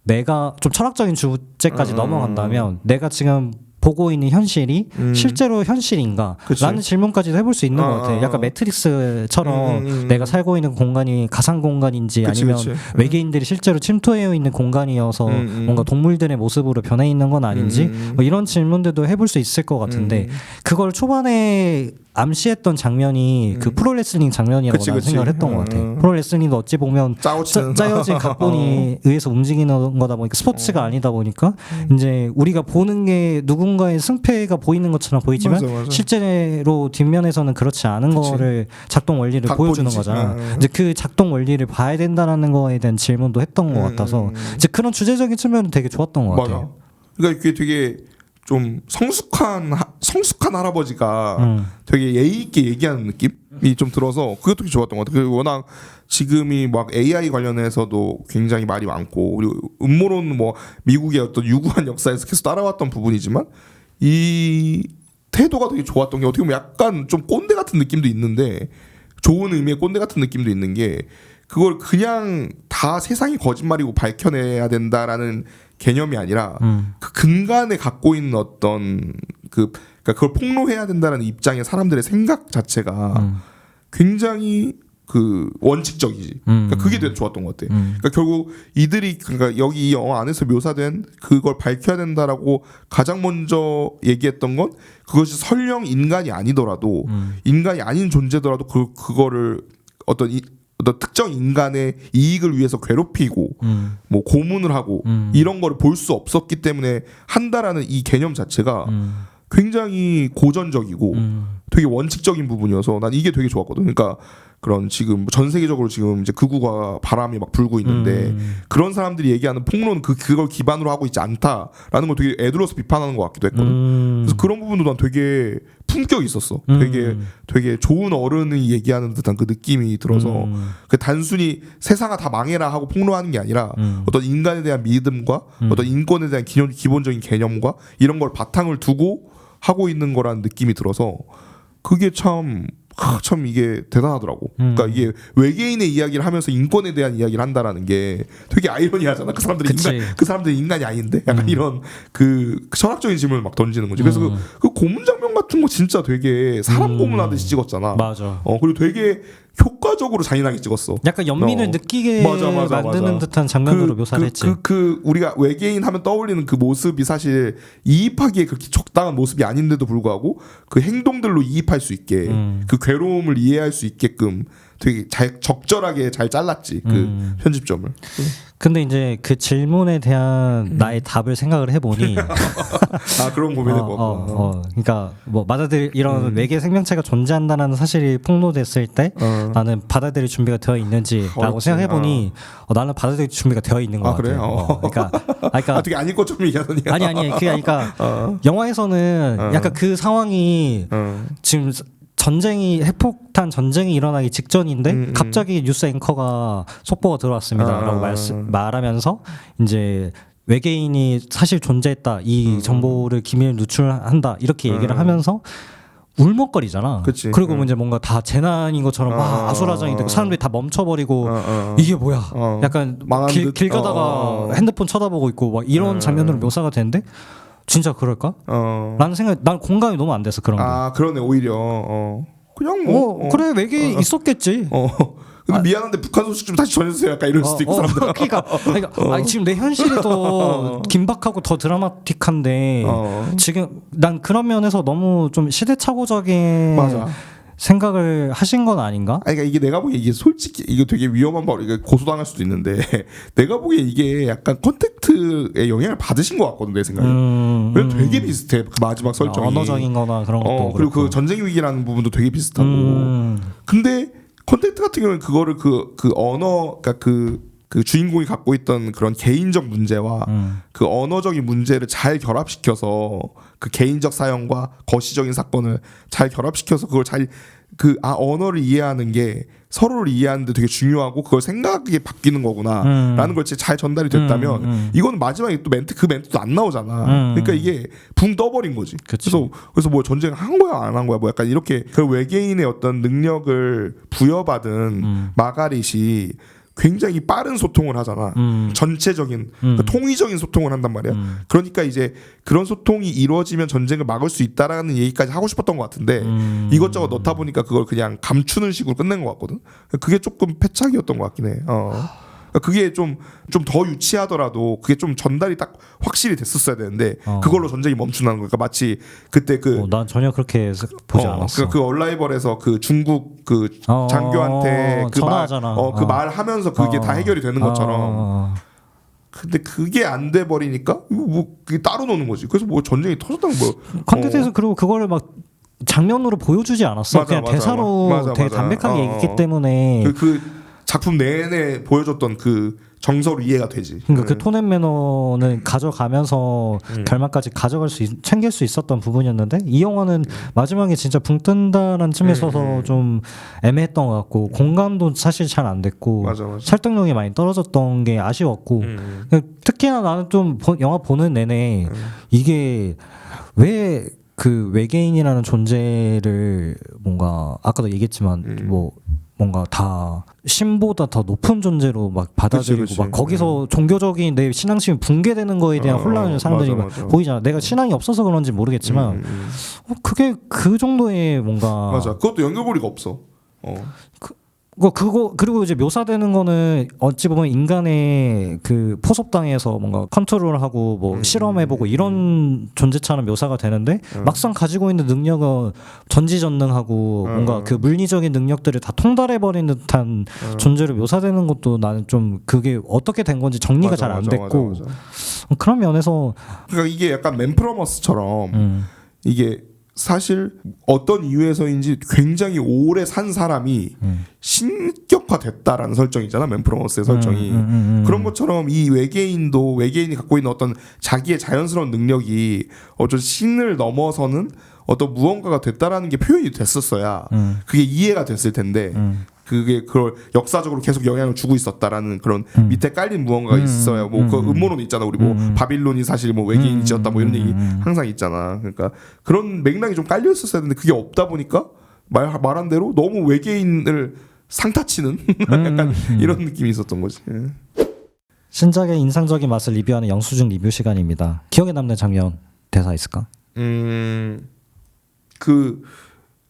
내가 좀 철학적인 주제까지 넘어간다면 내가 지금 보고 있는 현실이 실제로 현실인가? 라는 질문까지도 해볼 수 있는 것 같아요. 약간 매트릭스처럼 내가 살고 있는 공간이 가상 공간인지 아니면 외계인들이 실제로 침투해 있는 공간이어서 뭔가 동물들의 모습으로 변해 있는 건 아닌지 뭐 이런 질문들도 해볼 수 있을 것 같은데 그걸 초반에 암시했던 장면이 그 프로레슬링 장면이라고 나는 생각을 했던 것 같아요. 프로레슬링도 어찌 보면 짜여진 각본에 의해서 움직이는 거다 보니까 스포츠가 아니다 보니까 이제 우리가 보는 게 누군가의 승패가 보이는 것처럼 보이지만 맞아. 실제로 뒷면에서는 그렇지 않은 거를 작동 원리를 보여주는 거잖아. 이제 그 작동 원리를 봐야 된다라는 거에 대한 질문도 했던 것 같아서 이제 그런 주제적인 측면은 되게 좋았던 것 같아요. 그러니까 이게 되게 좀 성숙한 할아버지가 되게 예의 있게 얘기하는 느낌이 좀 들어서 그것도 되게 좋았던 것 같아요. 그리고 워낙 지금이 막 AI 관련해서도 굉장히 말이 많고 그리고 음모론 뭐 미국의 어떤 유구한 역사에서 계속 따라왔던 부분이지만 이 태도가 되게 좋았던 게 어떻게 보면 약간 좀 꼰대 같은 느낌도 있는데 좋은 의미의 꼰대 같은 느낌도 있는 게 그걸 그냥 다 세상이 거짓말이고 밝혀내야 된다라는 개념이 아니라 그 근간에 갖고 있는 어떤 그러니까 그걸 폭로해야 된다는 입장의 사람들의 생각 자체가 굉장히 그 원칙적이지. 그러니까 그게 되게 좋았던 것 같아. 그러니까 결국 이들이 그러니까 여기 이 영화 안에서 묘사된 그걸 밝혀야 된다라고 가장 먼저 얘기했던 건 그것이 설령 인간이 아니더라도 인간이 아닌 존재더라도 그거를 어떤 특정 인간의 이익을 위해서 괴롭히고 뭐 고문을 하고 이런 거를 볼 수 없었기 때문에 한다라는 이 개념 자체가 굉장히 고전적이고 되게 원칙적인 부분이어서 난 이게 되게 좋았거든. 그러니까 그런 지금 전 세계적으로 지금 이제 극우가 바람이 막 불고 있는데 그런 사람들이 얘기하는 폭로는 그걸 기반으로 하고 있지 않다라는 걸 되게 애들로서 비판하는 것 같기도 했거든. 그래서 그런 부분도 난 되게 품격이 있었어. 되게 좋은 어른이 얘기하는 듯한 그 느낌이 들어서 그 단순히 세상아 다 망해라 하고 폭로하는 게 아니라 어떤 인간에 대한 믿음과 어떤 인권에 대한 기본적인 개념과 이런 걸 바탕을 두고 하고 있는 거라는 느낌이 들어서 그게 참 이게 대단하더라고. 그러니까 이게 외계인의 이야기를 하면서 인권에 대한 이야기를 한다라는 게 되게 아이러니하잖아. 그 사람들이 인간이 아닌데 약간 이런 그 철학적인 질문을 막 던지는 거지. 그래서 그 고문 장면 같은 거 진짜 되게 사람 고문하듯이 찍었잖아. 맞아. 그리고 되게 효과적으로 잔인하게 찍었어. 약간 연민을 느끼게 만드는 듯한 장면으로 묘사를 했지. 우리가 외계인 하면 떠올리는 그 모습이 사실 이입하기에 그렇게 적당한 모습이 아닌데도 불구하고 그 행동들로 이입할 수 있게 그 괴로움을 이해할 수 있게끔 되게 적절하게 잘 잘랐지 그 편집점을. 근데 이제 그 질문에 대한 나의 답을 생각을 해보니 그런 고민해봐. 그러니까 뭐 이런 외계 생명체가 존재한다는 사실이 폭로됐을 때 나는 받아들일 준비가 되어 있는지라고 생각해보니 나는 받아들일 준비가 되어 있는 것 같아요. 그러니까 되게 아닐 것처럼 얘기하더니 아니 그러니까 영화에서는 약간 그 상황이 지금 핵폭탄 전쟁이 일어나기 직전인데 갑자기 뉴스 앵커가 속보가 들어왔습니다라고 말하면서 이제 외계인이 사실 존재했다, 이 정보를 기밀 누출한다 이렇게 얘기를 하면서 울먹거리잖아. 그치. 그리고 이제 뭔가 다 재난인 것처럼 막 아수라장이 되고 사람들이 다 멈춰버리고 이게 뭐야? 약간 길 가다가 핸드폰 쳐다보고 있고 막 이런 장면으로 묘사가 되는데. 진짜 그럴까? 라는 생각, 난 공감이 너무 안 돼서 그런 게. 그러네 오히려. 그냥 뭐. 그래 외계인 있었겠지. 근데 미안한데 북한 소식 좀 다시 전해주세요. 약간 이럴 수도 있고 사람들. 그러니까 지금 내 현실이 더 긴박하고 더 드라마틱한데 지금 난 그런 면에서 너무 좀 시대착오적인. 맞아. 생각을 하신 건 아닌가? 그러니까 이게 내가 보기에 이게 솔직히 이거 되게 위험한 말, 이게 고소당할 수도 있는데 내가 보기에 이게 약간 컨택트에 영향을 받으신 것 같거든 내 생각에. 왜 되게 비슷해 그 마지막 설정이. 언어적인거나 그런 것도. 그리고 그 전쟁 위기라는 부분도 되게 비슷하고. 근데 컨택트 같은 경우는 그거를 그 언어, 그러니까 그 주인공이 갖고 있던 그런 개인적 문제와 그 언어적인 문제를 잘 결합시켜서 그 개인적 사연과 거시적인 사건을 잘 결합시켜서 그걸 언어를 이해하는 게 서로를 이해하는데 되게 중요하고 그걸 생각이 바뀌는 거구나라는 걸 잘 전달이 됐다면 이거는 마지막에 또 그 멘트도 안 나오잖아. 그러니까 이게 붕 떠버린 거지. 그래서 뭐 전쟁 한 거야 안 한 거야 뭐 약간 이렇게 그 외계인의 어떤 능력을 부여받은 마가릿이 굉장히 빠른 소통을 하잖아. 전체적인 그러니까 통위적인 소통을 한단 말이야. 그러니까 이제 그런 소통이 이루어지면 전쟁을 막을 수 있다라는 얘기까지 하고 싶었던 것 같은데 이것저것 넣다 보니까 그걸 그냥 감추는 식으로 끝낸 것 같거든. 그게 조금 패착이었던 것 같긴 해. 그게 좀 더 유치하더라도 그게 좀 전달이 딱 확실히 됐었어야 되는데 그걸로 전쟁이 멈춘다는 거니까 마치 그때 난 전혀 그렇게 보지 않았어. 그 얼라이벌에서 그 중국 그 장교한테 그 말 하면서 그게 다 해결이 되는 것처럼. 근데 그게 안 돼 버리니까 뭐 그게 따로 노는 거지. 그래서 뭐 전쟁이 터졌다는 거. 컨텐츠에서 그리고 그거를 막 장면으로 보여주지 않았어. 그냥 대사로 되게 담백하게 얘기했기 때문에 그 작품 내내 보여줬던 그 정서로 이해가 되지. 그러니까 그 톤 앤 매너는 가져가면서 결말까지 챙길 수 있었던 부분이었는데 이 영화는 마지막에 진짜 붕 뜬다는 쯤에 있어서 좀 애매했던 것 같고 공감도 사실 잘 안 됐고 설득력이 많이 떨어졌던 게 아쉬웠고 특히나 나는 좀 영화 보는 내내 이게 왜 그 외계인이라는 존재를 뭔가 아까도 얘기했지만 뭐 뭔가 다 신보다 더 높은 존재로 막 받아들이고 그치. 막 거기서 종교적인 내 신앙심이 붕괴되는 거에 대한 혼란을 사람들이 맞아. 보이잖아. 내가 신앙이 없어서 그런지 모르겠지만 그게 그 정도의 뭔가 맞아. 그것도 연결고리가 없어. 그리고 이제 묘사되는 거는 어찌 보면 인간의 그 포섭당에서 뭔가 컨트롤하고 뭐 실험해보고 이런 존재처럼 묘사가 되는데 막상 가지고 있는 능력은 전지전능하고 뭔가 그 물리적인 능력들을 다 통달해버리는 듯한 존재로 묘사되는 것도 나는 좀 그게 어떻게 된 건지 정리가 잘 안 됐고 맞아. 그런 면에서 그러니까 이게 약간 맨프로머스처럼 이게 사실 어떤 이유에서인지 굉장히 오래 산 사람이 신격화됐다라는 설정이잖아. 맨프로머스의 설정이. 그런 것처럼 이 외계인이 갖고 있는 어떤 자기의 자연스러운 능력이 어떤 신을 넘어서는 어떤 무언가가 됐다라는 게 표현이 됐었어야 그게 이해가 됐을 텐데 그게 그걸 역사적으로 계속 영향을 주고 있었다라는 그런 밑에 깔린 무언가가 있어야 뭐 그 음모론 있잖아. 우리 뭐 바빌론이 사실 뭐 외계인이 지었다 뭐 이런 얘기 항상 있잖아. 그러니까 그런 맥락이 좀 깔려 있었어야 되는데 그게 없다 보니까 말한 대로 너무 외계인을 상타치는 약간 이런 느낌이 있었던 거지. 신작의 인상적인 맛을 리뷰하는 영수증 리뷰 시간입니다. 기억에 남는 장면 대사 있을까?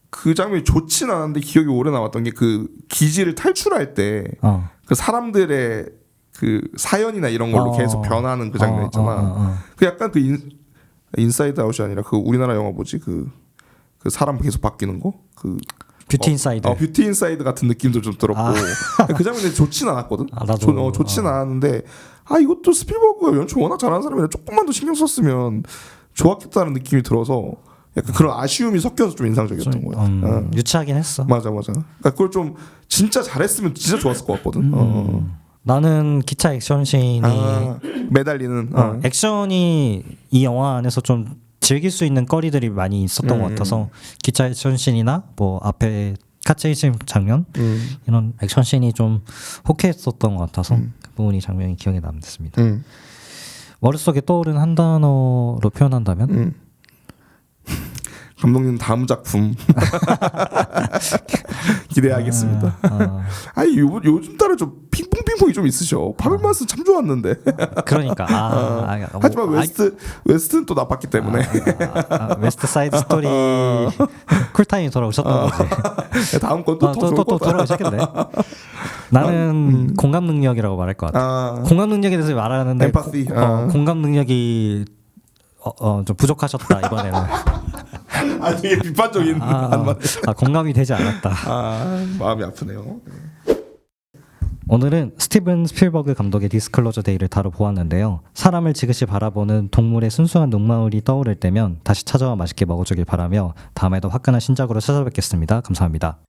그 장면이 좋진 않았는데 기억이 오래 남았던 게 그 기지를 탈출할 때 그 사람들의 그 사연이나 이런 걸로 계속 변하는 그 장면 있잖아. 그 약간 그 인사이드 아웃이 아니라 그 우리나라 영화 뭐지 그 사람 계속 바뀌는 거 그 뷰티 인사이드. 뷰티 인사이드 같은 느낌도 좀 들었고 그 장면이 좋진 않았거든. 나도 좋진 않았는데 이것도 스필버그가 연출 워낙 잘하는 사람이라 조금만 더 신경 썼으면 좋았겠다는 느낌이 들어서 약간 그런 아쉬움이 섞여서 좀 인상적이었던 거야. 유치하긴 했어. 맞아. 그러니까 그걸 좀 진짜 잘했으면 진짜 좋았을 것 같거든. 나는 기차 액션씬이 매달리는 액션이 이 영화 안에서 좀 즐길 수 있는 거리들이 많이 있었던 것 같아서 기차 액션씬이나 뭐 앞에 카체이싱 장면 이런 액션씬이 좀 호쾌했었던 것 같아서 그 부분이 장면이 기억에 남습니다. 머릿속에 떠오르는 한 단어로 표현한다면 감독님 다음 작품 기대하겠습니다. 요즘 따라 좀 핑퐁핑퐁이 좀 있으셔. 파벨만스 참 좋았는데. 그러니까 하지만 웨스트는 또 나빴기 때문에 웨스트 사이드 스토리 쿨타임이 돌아오셨던 거지. 다음 건 또 돌아오셨겠네. 나는 공감 능력이라고 말할 것 같아. 공감 능력에 대해서 말하는데 엠파시. 공감 능력이 좀 부족하셨다 이번에는. 되게 비판적인 공감이 되지 않았다. 마음이 아프네요. 오늘은 스티븐 스필버그 감독의 디스클로저 데이를 다뤄보았는데요. 사람을 지그시 바라보는 동물의 순수한 눈망울이 떠오를 때면 다시 찾아와 맛있게 먹어주길 바라며 다음에도 화끈한 신작으로 찾아뵙겠습니다. 감사합니다.